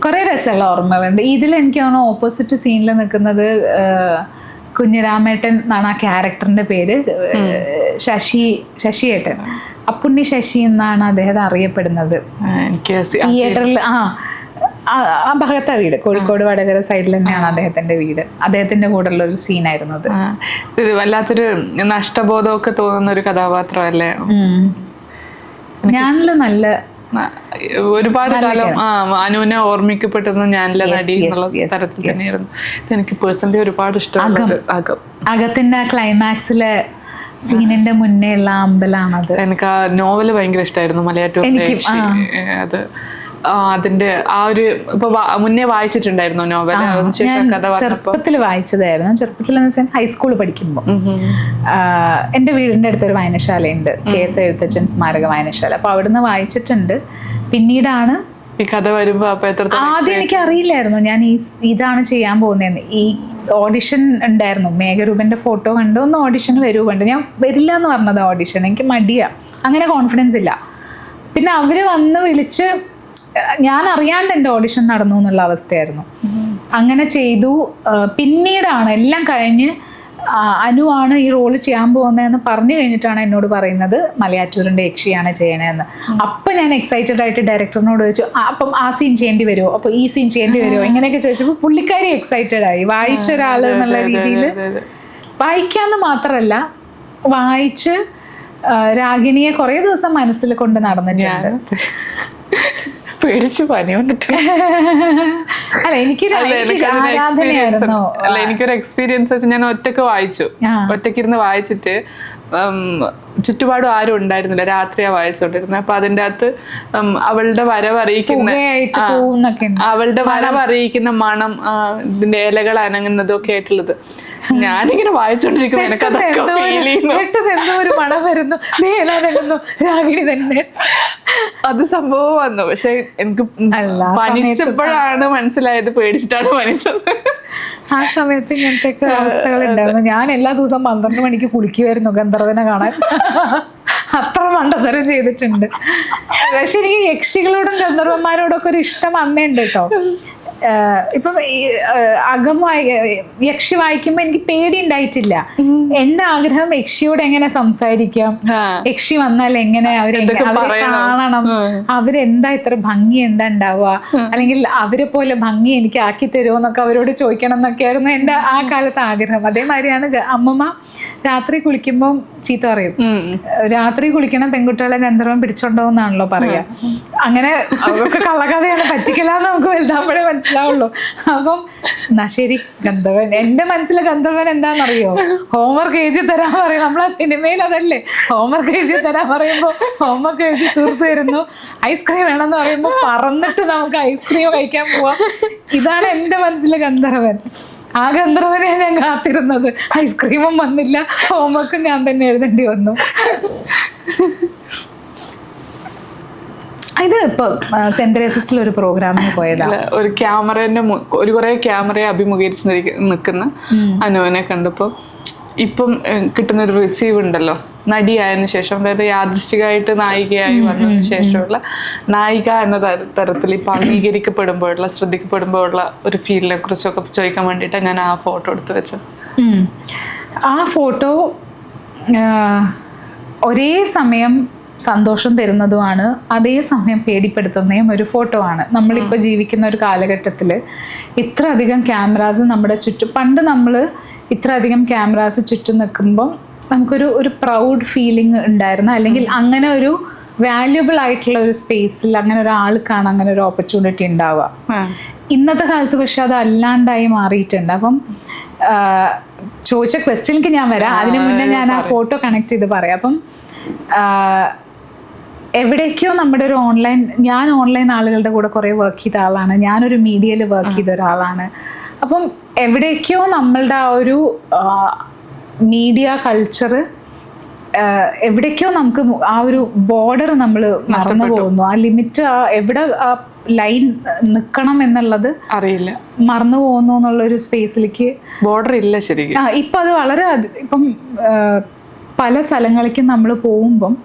കുറേ രസമുള്ള ഓർമ്മകളുണ്ട് ഇതിൽ. എനിക്ക് തോന്നുന്നു ഓപ്പോസിറ്റ് സീനിൽ നിൽക്കുന്നത് കുഞ്ഞിരാമേട്ടൻ എന്നാണ് ആ ക്യാരക്ടറിന്റെ പേര്, ശശിയേട്ടൻ, അപ്പുണ്ണി ശശി എന്നാണ് അദ്ദേഹത്തെ അറിയപ്പെടുന്നത്. തിയേറ്ററിൽ ആ ഭാഗത്താ വീട്, കോഴിക്കോട് വടകര സൈഡിൽ തന്നെയാണ് അദ്ദേഹത്തിന്റെ വീട്. അദ്ദേഹത്തിന്റെ കൂടെയുള്ള ഒരു സീനായിരുന്നു അത്. വല്ലാത്തൊരു നഷ്ടബോധമൊക്കെ തോന്നുന്ന ഒരു കഥാപാത്രമല്ലേ. ഞാനില് നല്ല ഒരുപാട് കാലം അനുവിനെ ഓർമ്മിക്കപ്പെട്ടത് ഞാനിലെ നടി എന്നുള്ള തരത്തിൽ തന്നെയായിരുന്നു. എനിക്ക് പേഴ്സണലി ഒരുപാട് ഇഷ്ടമാണ് അകത്തിന്റെ ക്ലൈമാക്സിലെ സീനിന്റെ മുന്നേ ഉള്ള അമ്പലാണത്. എനിക്ക് ആ നോവല് ഭയങ്കര ഇഷ്ടമായിരുന്നു, മലയാറ്റൂർ. അത് അതിന്റെ ആ ഒരു ഇപ്പൊ മുന്നേ വായിച്ചിട്ടുണ്ടായിരുന്നു നോവൽ? ചെറുപ്പത്തിൽ വായിച്ചതായിരുന്നു. ചെറുപ്പത്തിൽ എന്ന സെൻസ് ഹൈസ്കൂൾ പഠിക്കുമ്പോൾ എൻ്റെ വീടിൻ്റെ അടുത്തൊരു വായനശാലയുണ്ട്, KS എഴുത്തച്ഛൻ സ്മാരക വായനശാല. അപ്പൊ അവിടുന്ന് വായിച്ചിട്ടുണ്ട്. പിന്നീടാണ് ഈ കഥ വരുമ്പോ ആദ്യം എനിക്ക് അറിയില്ലായിരുന്നു ഞാൻ ഇതാണ് ചെയ്യാൻ പോകുന്നതെന്ന്. ഈ ഓഡിഷൻ ഉണ്ടായിരുന്നു, മേഘരൂപന്റെ ഫോട്ടോ കണ്ടു, ഒന്ന് ഓഡിഷന് വരുവുണ്ട്. ഞാൻ വരില്ല എന്ന് പറഞ്ഞത് ഓഡിഷൻ, എനിക്ക് മടിയാ, അങ്ങനെ കോൺഫിഡൻസ് ഇല്ല. പിന്നെ അവര് വന്ന് വിളിച്ച് ഞാൻ അറിയാണ്ട് എൻ്റെ ഓഡിഷൻ നടന്നു എന്നുള്ള അവസ്ഥയായിരുന്നു. അങ്ങനെ ചെയ്തു. പിന്നീടാണ് എല്ലാം കഴിഞ്ഞ് അനുവാണ് ഈ റോള് ചെയ്യാൻ പോകുന്നതെന്ന് പറഞ്ഞു കഴിഞ്ഞിട്ടാണ് എന്നോട് പറയുന്നത് മലയാറ്റൂരിൻ്റെ യക്ഷിയാണ് ചെയ്യണതെന്ന്. അപ്പം ഞാൻ എക്സൈറ്റഡ് ആയിട്ട് ഡയറക്ടറിനോട് ചോദിച്ചു, അപ്പം ആ സീൻ ചെയ്യേണ്ടി വരുമോ, അപ്പോൾ ഈ സീൻ ചെയ്യേണ്ടി വരുമോ, ഇങ്ങനെയൊക്കെ ചോദിച്ചപ്പോൾ പുള്ളിക്കാരി എക്സൈറ്റഡ് ആയി. വായിച്ച ഒരാൾ എന്നുള്ള രീതിയിൽ വായിക്കാമെന്ന് മാത്രമല്ല, വായിച്ച് രാഗിണിയെ കുറേ ദിവസം മനസ്സിൽ കൊണ്ട് നടന്നിട്ടുണ്ട്. പേടിച്ച് പനി വന്നിട്ടുണ്ട്. അല്ല എനിക്കൊരു എക്സ്പീരിയൻസ് വെച്ച് ഞാൻ ഒറ്റക്ക് വായിച്ചു. ഒറ്റക്കിരുന്ന് വായിച്ചിട്ട് ചുറ്റുപാടും ആരും ഉണ്ടായിരുന്നില്ല, രാത്രിയാ വായിച്ചോണ്ടിരുന്നത്. അപ്പൊ അതിൻ്റെ അകത്ത് അവളുടെ വരവറിയിക്കുന്ന മണം, ഇതിന്റെ ഇലകൾ അനങ്ങുന്നതും ഒക്കെ ആയിട്ടുള്ളത് ഞാനിങ്ങനെ വായിച്ചോണ്ടിരിക്കുമ്പോ എനിക്ക് അതൊക്കെ ഫീൽ ചെയ്യുന്നു. ഒരു മണം വരുന്നു, രാഗിണി തന്നെ അത് സംഭവം വന്നു. പക്ഷെ എനിക്ക് പനിച്ചപ്പോഴാണ് മനസ്സിലായത്, പേടിച്ചിട്ടാണ് പനിച്ചത്. ആ സമയത്ത് ഇങ്ങനത്തെ അവസ്ഥകൾ ഉണ്ടായിരുന്നു. ഞാൻ എല്ലാ ദിവസവും 12 മണിക്ക് കുളിക്കുമായിരുന്നു ഗന്ധർവനെ കാണാൻ. അത്ര മണ്ടത്തരം ചെയ്തിട്ടുണ്ട്. പക്ഷെ എനിക്ക് യക്ഷികളോടും ഗന്ധർവന്മാരോടും ഒക്കെ ഒരു ഇഷ്ടം അന്നേ ഉണ്ട് കേട്ടോ. ഇപ്പം യക്ഷി വായിക്കുമ്പോ എനിക്ക് പേടി ഉണ്ടായിട്ടില്ല. എന്റെ ആഗ്രഹം യക്ഷിയോട് എങ്ങനെ സംസാരിക്കാം, യക്ഷി വന്നാൽ എങ്ങനെ അവരെ കാണണം, അവരെന്താ ഇത്ര ഭംഗി എന്താ ഉണ്ടാവുക, അല്ലെങ്കിൽ അവരെ പോലെ ഭംഗി എനിക്ക് ആക്കി തരുമോ എന്നൊക്കെ അവരോട് ചോദിക്കണം എന്നൊക്കെയായിരുന്നു എന്റെ ആ കാലത്തെ ആഗ്രഹം. അതേമാതിരിയാണ് അമ്മമ്മ രാത്രി കുളിക്കുമ്പോൾ ചീത്ത പറയും, രാത്രി കുളിക്കണം പെൺകുട്ടികളെ ഗന്ധർവൻ പിടിച്ചോണ്ടോന്നാണല്ലോ പറയാ. അങ്ങനെ അതൊക്കെ കള്ളക്കഥയാണ്, പറ്റിക്കലാന്ന് നമുക്ക് വലുതാകുമ്പോഴേ മനസ്സിലാവുള്ളൂ. അപ്പം എന്നാ ശരി ഗന്ധർവൻ, എന്റെ മനസ്സിലെ ഗന്ധർവൻ എന്താണെന്നറിയോ, ഹോംവർക്ക് എഴുതി തരാൻ പറയും. നമ്മളാ സിനിമയിൽ അതല്ലേ, ഹോംവർക്ക് എഴുതി തരാൻ പറയുമ്പോ ഹോംവർക്ക് എഴുതി തീർത്തു തരുന്നു. ഐസ്ക്രീം വേണമെന്ന് പറയുമ്പോൾ പറന്നിട്ട് നമുക്ക് ഐസ്ക്രീം കഴിക്കാൻ പോവാം. ഇതാണ് എന്റെ മനസ്സിലെ ഗന്ധർവൻ. ആ ഗന്ധർവനെയാണ് ഞാൻ കാത്തിരുന്നത്. ഐസ്ക്രീമും വന്നില്ല, ഹോംവർക്കും ഞാൻ തന്നെ എഴുതേണ്ടി വന്നു. ഇത് ഇപ്പൊ സെന്റ് തെരേസസിൽ ഒരു പ്രോഗ്രാമിന് പോയതാണ്. ഒരു കുറെ ക്യാമറയെ അഭിമുഖീകരിച്ച് നിൽക്കുന്ന അനുവിനെ കണ്ടപ്പോൾ ഇപ്പം കിട്ടുന്ന ഒരു റിസീവ് ഉണ്ടല്ലോ, നടിയായതിനു ശേഷം, അതായത് യാദൃശ്ചികമായിട്ട് നായികയായി വന്നതിന് ശേഷമുള്ള നായിക എന്ന തരത്തിൽ ഇപ്പം അംഗീകരിക്കപ്പെടുമ്പോഴുള്ള, ശ്രദ്ധിക്കപ്പെടുമ്പോഴുള്ള ഒരു ഫീലിനെ കുറിച്ചൊക്കെ ചോദിക്കാൻ വേണ്ടിയിട്ടാണ് ഞാൻ ആ ഫോട്ടോ എടുത്ത് വെച്ചത്. ആ ഫോട്ടോ ഒരേ സമയം സന്തോഷം തരുന്നതുമാണ്, അതേസമയം പേടിപ്പെടുത്തുന്നതും ഒരു ഫോട്ടോ ആണ്. നമ്മളിപ്പോൾ ജീവിക്കുന്ന ഒരു കാലഘട്ടത്തിൽ ഇത്ര അധികം ക്യാമറാസ് നമ്മുടെ ചുറ്റും, പണ്ട് നമ്മൾ ഇത്ര അധികം ക്യാമറാസ് ചുറ്റും നിൽക്കുമ്പോൾ നമുക്കൊരു പ്രൗഡ് ഫീലിംഗ് ഉണ്ടായിരുന്നു, അല്ലെങ്കിൽ അങ്ങനെ ഒരു വാല്യുബിൾ ആയിട്ടുള്ള ഒരു സ്പേസിൽ അങ്ങനെ ഒരാൾക്കാണ് അങ്ങനെ ഒരു ഓപ്പർച്യൂണിറ്റി ഉണ്ടാവുക. ഇന്നത്തെ കാലത്ത് പക്ഷെ അത് അല്ലാണ്ടായി മാറിയിട്ടുണ്ട്. അപ്പം ചോദിച്ച ക്വസ്റ്റ്യനിലേക്ക് ഞാൻ വരാം, അതിനു മുന്നേ ഞാൻ ആ ഫോട്ടോ കണക്ട് ചെയ്ത് പറയാം. അപ്പം എവിടേക്കോ നമ്മുടെ ഒരു ഞാൻ ഓൺലൈൻ ആളുകളുടെ കൂടെ കുറേ വർക്ക് ചെയ്ത ആളാണ്, ഞാനൊരു മീഡിയയിൽ വർക്ക് ചെയ്ത ഒരാളാണ്. അപ്പം എവിടേക്കോ നമ്മളുടെ ആ ഒരു മീഡിയ കൾച്ചർ എവിടേക്കോ നമുക്ക് ആ ഒരു ബോർഡർ നമ്മൾ മറന്നു പോകുന്നു. ആ ലിമിറ്റ്, എവിടെ ആ ലൈൻ നിൽക്കണം എന്നുള്ളത് അറിയില്ല, മറന്നു പോകുന്നു എന്നുള്ളൊരു സ്പേസിലേക്ക് ബോർഡർ ഇല്ല ശരിക്കും. ഇപ്പം അത് വളരെ ഇപ്പം പല സ്ഥലങ്ങളിലേക്കും നമ്മൾ പോകുമ്പം,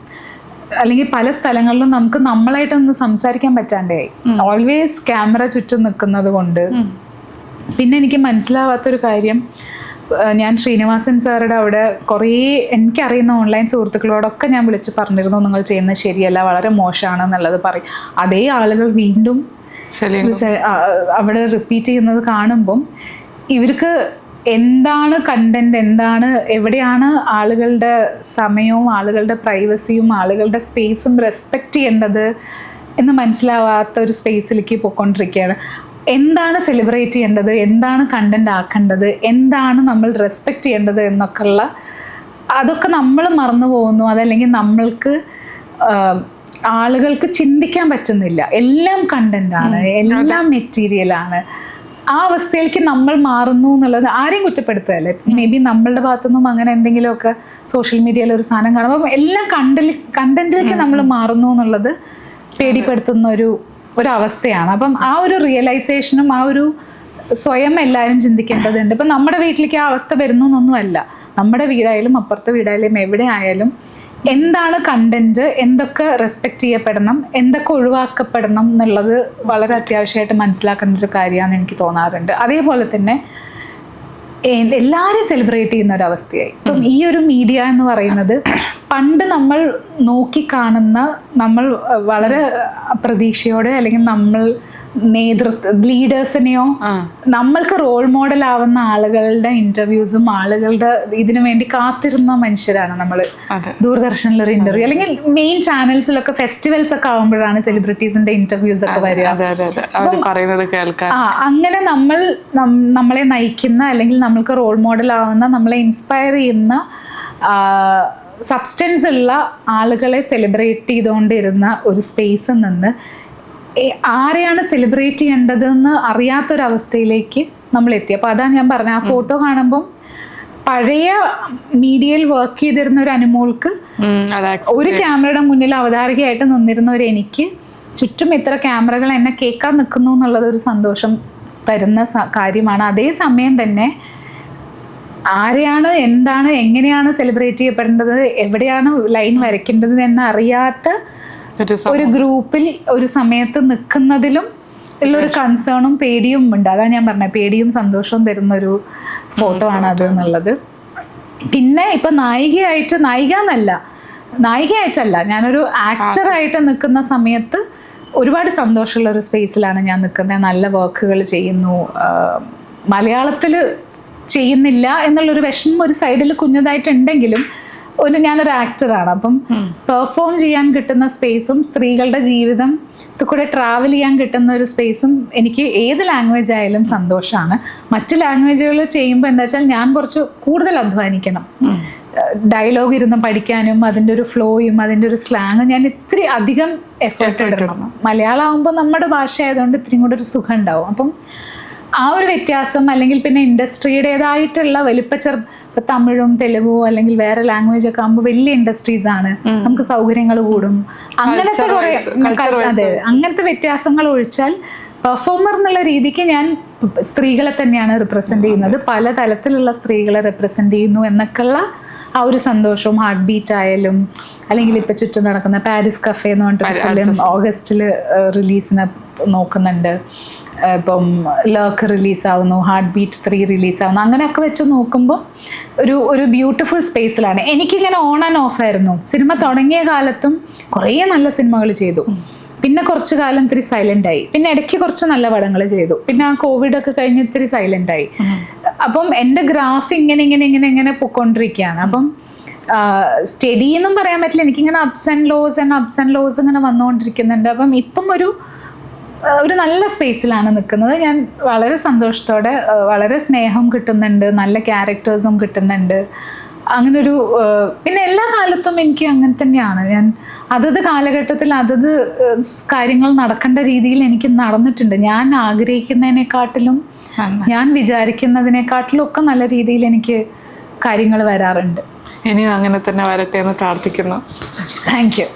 അല്ലെങ്കിൽ പല സ്ഥലങ്ങളിലും നമുക്ക് നമ്മളായിട്ടൊന്ന് സംസാരിക്കാൻ പറ്റാണ്ടായി. ഓൾവേസ് ക്യാമറ ചുറ്റും നിൽക്കുന്നത് കൊണ്ട്. പിന്നെ എനിക്ക് മനസ്സിലാവാത്തൊരു കാര്യം, ഞാൻ ശ്രീനിവാസൻ സാറുടെ അവിടെ കുറേ എനിക്കറിയുന്ന ഓൺലൈൻ സുഹൃത്തുക്കളോടൊക്കെ ഞാൻ വിളിച്ച് പറഞ്ഞിരുന്നു, നിങ്ങൾ ചെയ്യുന്നത് ശരിയല്ല, വളരെ മോശമാണ് എന്നുള്ളത് പറയും. അതേ ആളുകൾ വീണ്ടും അവിടെ റിപ്പീറ്റ് ചെയ്യുന്നത് കാണുമ്പം ഇവർക്ക് എന്താണ് കണ്ടന്റ്, എന്താണ്, എവിടെയാണ് ആളുകളുടെ സമയവും ആളുകളുടെ പ്രൈവസിയും ആളുകളുടെ സ്പേസും റെസ്പെക്റ്റ് ചെയ്യേണ്ടത് എന്ന് മനസ്സിലാവാത്ത ഒരു സ്പേസിലേക്ക് പോയിക്കൊണ്ടിരിക്കുകയാണ്. എന്താണ് സെലിബ്രേറ്റ് ചെയ്യേണ്ടത്, എന്താണ് കണ്ടന്റ് ആക്കേണ്ടത്, എന്താണ് നമ്മൾ റെസ്പെക്റ്റ് ചെയ്യേണ്ടത് എന്നൊക്കെയുള്ള അതൊക്കെ നമ്മൾ മറന്നു പോകുന്നു. അതല്ലെങ്കിൽ നമ്മൾക്ക് ആളുകൾക്ക് ചിന്തിക്കാൻ പറ്റുന്നില്ല. എല്ലാം കണ്ടന്റാണ്, എല്ലാം മെറ്റീരിയലാണ്. ആ അവസ്ഥയിലേക്ക് നമ്മൾ മാറുന്നു എന്നുള്ളത് ആരെയും കുറ്റപ്പെടുത്തുകയല്ലേ. മേ ബി നമ്മളുടെ ഭാഗത്തുനിന്നും അങ്ങനെ എന്തെങ്കിലുമൊക്കെ സോഷ്യൽ മീഡിയയിൽ ഒരു സാധനം കാണുമ്പോൾ എല്ലാം കണ്ടന്റിലേക്ക് നമ്മൾ മാറുന്നു എന്നുള്ളത് പേടിപ്പെടുത്തുന്ന ഒരു അവസ്ഥയാണ്. അപ്പം ആ ഒരു റിയലൈസേഷനും ആ ഒരു സ്വയം എല്ലാവരും ചിന്തിക്കേണ്ടതുണ്ട്. ഇപ്പം നമ്മുടെ വീട്ടിലേക്ക് ആ അവസ്ഥ വരുന്നു എന്നൊന്നുമല്ല, നമ്മുടെ വീടായാലും അപ്പുറത്തെ വീടായാലും എവിടെ ആയാലും എന്താണ് കണ്ടന്റ്, എന്തൊക്കെ റെസ്പെക്റ്റ് ചെയ്യപ്പെടണം, എന്തൊക്കെ ഒഴിവാക്കപ്പെടണം എന്നുള്ളത് വളരെ അത്യാവശ്യമായിട്ട് മനസ്സിലാക്കേണ്ട ഒരു കാര്യമാണെന്ന് എനിക്ക് തോന്നാറുണ്ട്. അതേപോലെ തന്നെ എല്ലാവരും സെലിബ്രേറ്റ് ചെയ്യുന്ന ഒരു അവസ്ഥയായി. ഇപ്പം ഈ ഒരു മീഡിയ എന്ന് പറയുന്നത് പണ്ട് നമ്മൾ നോക്കിക്കാണുന്ന, നമ്മൾ വളരെ പ്രതീക്ഷയോടെ, അല്ലെങ്കിൽ നമ്മൾ ലീഡേഴ്സിനെയോ നമ്മൾക്ക് റോൾ മോഡൽ ആവുന്ന ആളുകളുടെ ഇന്റർവ്യൂസും ആളുകളുടെ ഇതിനു വേണ്ടി കാത്തിരുന്ന മനുഷ്യരാണ് നമ്മൾ. ദൂരദർശനിലൊരു ഇന്റർവ്യൂ, അല്ലെങ്കിൽ മെയിൻ ചാനൽസിലൊക്കെ ഫെസ്റ്റിവൽസ് ഒക്കെ ആവുമ്പോഴാണ് സെലിബ്രിറ്റീസിന്റെ ഇന്റർവ്യൂസ് ഒക്കെ വരിക. അങ്ങനെ നമ്മളെ നയിക്കുന്ന, അല്ലെങ്കിൽ നമ്മൾക്ക് റോൾ മോഡൽ ആവുന്ന, നമ്മളെ ഇൻസ്പയർ ചെയ്യുന്ന സബ്സ്റ്റൻസ് ഉള്ള ആളുകളെ സെലിബ്രേറ്റ് ചെയ്തുകൊണ്ടിരുന്ന ഒരു സ്പേസിൽ നിന്ന് ആരെയാണ് സെലിബ്രേറ്റ് ചെയ്യേണ്ടതെന്ന് അറിയാത്തൊരവസ്ഥയിലേക്ക് നമ്മൾ എത്തി. അപ്പോൾ അതാണ് ഞാൻ പറഞ്ഞത്, ആ ഫോട്ടോ കാണുമ്പം പഴയ മീഡിയയിൽ വർക്ക് ചെയ്തിരുന്ന ഒരു അനുമോൾക്ക്, ഒരു ക്യാമറയുടെ മുന്നിൽ അവതാരകയായിട്ട് നിന്നിരുന്ന ഒരു എനിക്ക് ചുറ്റും ഇത്ര ക്യാമറകൾ എന്നെ കേൾക്കാൻ നിൽക്കുന്നു എന്നുള്ളത് ഒരു സന്തോഷം തരുന്ന കാര്യമാണ്. അതേസമയം തന്നെ ആരെയാണ്, എന്താണ്, എങ്ങനെയാണ് സെലിബ്രേറ്റ് ചെയ്യപ്പെടേണ്ടത്, എവിടെയാണ് ലൈൻ വരയ്ക്കേണ്ടത് എന്ന് അറിയാത്ത ഒരു ഗ്രൂപ്പിൽ ഒരു സമയത്ത് നിൽക്കുന്നതിലും ഉള്ളൊരു കൺസേണും പേടിയും ഉണ്ട്. അതാണ് ഞാൻ പറഞ്ഞത്, പേടിയും സന്തോഷവും തരുന്നൊരു ഫോട്ടോ ആണ് അത് എന്നുള്ളത്. പിന്നെ ഇപ്പം നായികയായിട്ടല്ല, ഞാനൊരു ആക്ടറായിട്ട് നിൽക്കുന്ന സമയത്ത് ഒരുപാട് സന്തോഷമുള്ള ഒരു സ്പേസിലാണ് ഞാൻ നിൽക്കുന്നത്. നല്ല വർക്കുകൾ ചെയ്യുന്നു, മലയാളത്തിൽ ചെയ്യുന്നില്ല എന്നുള്ളൊരു വിഷമം ഒരു സൈഡിൽ കുഞ്ഞതായിട്ടുണ്ടെങ്കിലും ഞാനൊരു ആക്ടറാണ്. അപ്പം പെർഫോം ചെയ്യാൻ കിട്ടുന്ന സ്പേസും സ്ത്രീകളുടെ ജീവിതം കൂടെ ട്രാവൽ ചെയ്യാൻ കിട്ടുന്ന ഒരു സ്പേസും എനിക്ക് ഏത് ലാംഗ്വേജ് ആയാലും സന്തോഷമാണ്. മറ്റ് ലാംഗ്വേജുകൾ ചെയ്യുമ്പോൾ എന്താ വെച്ചാൽ ഞാൻ കുറച്ച് കൂടുതൽ അധ്വാനിക്കണം. ഡയലോഗ് ഇരുന്ന് പഠിക്കാനും അതിൻ്റെ ഒരു ഫ്ലോയും അതിൻ്റെ ഒരു സ്ലാങ്ങും ഞാൻ ഇത്തിരി അധികം എഫേർട്ട് ഇടണം. മലയാളം ആകുമ്പോൾ നമ്മുടെ ഭാഷ ആയതുകൊണ്ട് ഇത്തിരി കൂടെ ഒരു സുഖം ഉണ്ടാവും. അപ്പം ആ ഒരു വ്യത്യാസം, അല്ലെങ്കിൽ പിന്നെ ഇൻഡസ്ട്രിയുടേതായിട്ടുള്ള ഇപ്പൊ തമിഴും തെലുഗും അല്ലെങ്കിൽ വേറെ ലാംഗ്വേജ് ഒക്കെ ആകുമ്പോൾ വലിയ ഇൻഡസ്ട്രീസ് ആണ്, നമുക്ക് സൗകര്യങ്ങൾ കൂടും, അങ്ങനത്തെ കുറെ അതെ അങ്ങനത്തെ വ്യത്യാസങ്ങൾ ഒഴിച്ചാൽ പെർഫോമർ എന്നുള്ള രീതിക്ക് ഞാൻ സ്ത്രീകളെ തന്നെയാണ് റിപ്രസെന്റ് ചെയ്യുന്നത്, പല തലത്തിലുള്ള സ്ത്രീകളെ റിപ്രസെന്റ് ചെയ്യുന്നു എന്നൊക്കെയുള്ള ആ ഒരു സന്തോഷവും. ഹാർട്ട് ബീറ്റ് ആയാലും അല്ലെങ്കിൽ ഇപ്പൊ ചുറ്റും നടക്കുന്ന പാരീസ് കഫേ എന്ന് പറഞ്ഞിട്ട് ഫിലിം ഓഗസ്റ്റിൽ റിലീസിന് നോക്കുന്നുണ്ട്, ഇപ്പം ലർക്ക് റിലീസാവുന്നു, ഹാർട്ട് ബീറ്റ് 3 റിലീസാവുന്നു, അങ്ങനെയൊക്കെ വെച്ച് നോക്കുമ്പോൾ ഒരു ബ്യൂട്ടിഫുൾ സ്പേസിലാണ്. എനിക്കിങ്ങനെ ഓൺ ആൻഡ് ഓഫ് ആയിരുന്നു. സിനിമ തുടങ്ങിയ കാലത്തും കുറേ നല്ല സിനിമകൾ ചെയ്തു, പിന്നെ കുറച്ചു കാലം ഇത്തിരി സൈലന്റ് ആയി, പിന്നെ ഇടയ്ക്ക് കുറച്ച് നല്ല പടങ്ങൾ ചെയ്തു, പിന്നെ ആ കോവിഡ് ഒക്കെ കഴിഞ്ഞ് ഇത്തിരി സൈലന്റ് ആയി. അപ്പം എൻ്റെ ഗ്രാഫ് ഇങ്ങനെ പൊയ്ക്കൊണ്ടിരിക്കുകയാണ്. അപ്പം സ്റ്റഡി എന്നും പറയാൻ പറ്റില്ല, എനിക്കിങ്ങനെ അപ്സ് ആൻഡ് ലോസ് ഇങ്ങനെ വന്നുകൊണ്ടിരിക്കുന്നുണ്ട്. അപ്പം ഇപ്പം ഒരു നല്ല സ്പേസിലാണ് നിൽക്കുന്നത്. ഞാൻ വളരെ സന്തോഷത്തോടെ, വളരെ സ്നേഹം കിട്ടുന്നുണ്ട്, നല്ല ക്യാരക്ടേഴ്സും കിട്ടുന്നുണ്ട്. അങ്ങനൊരു പിന്നെ എല്ലാ കാലത്തും എനിക്ക് അങ്ങനെ തന്നെയാണ്. ഞാൻ അതത് കാലഘട്ടത്തിൽ അതത് കാര്യങ്ങൾ നടക്കേണ്ട രീതിയിൽ എനിക്ക് നടന്നിട്ടുണ്ട്. ഞാൻ ആഗ്രഹിക്കുന്നതിനെക്കാട്ടിലും ഞാൻ വിചാരിക്കുന്നതിനെക്കാട്ടിലും ഒക്കെ നല്ല രീതിയിൽ എനിക്ക് കാര്യങ്ങൾ വരാറുണ്ട്. ഇനിയും അങ്ങനെ തന്നെ വരട്ടെ എന്ന് പ്രാർത്ഥിക്കുന്നു. Thank you.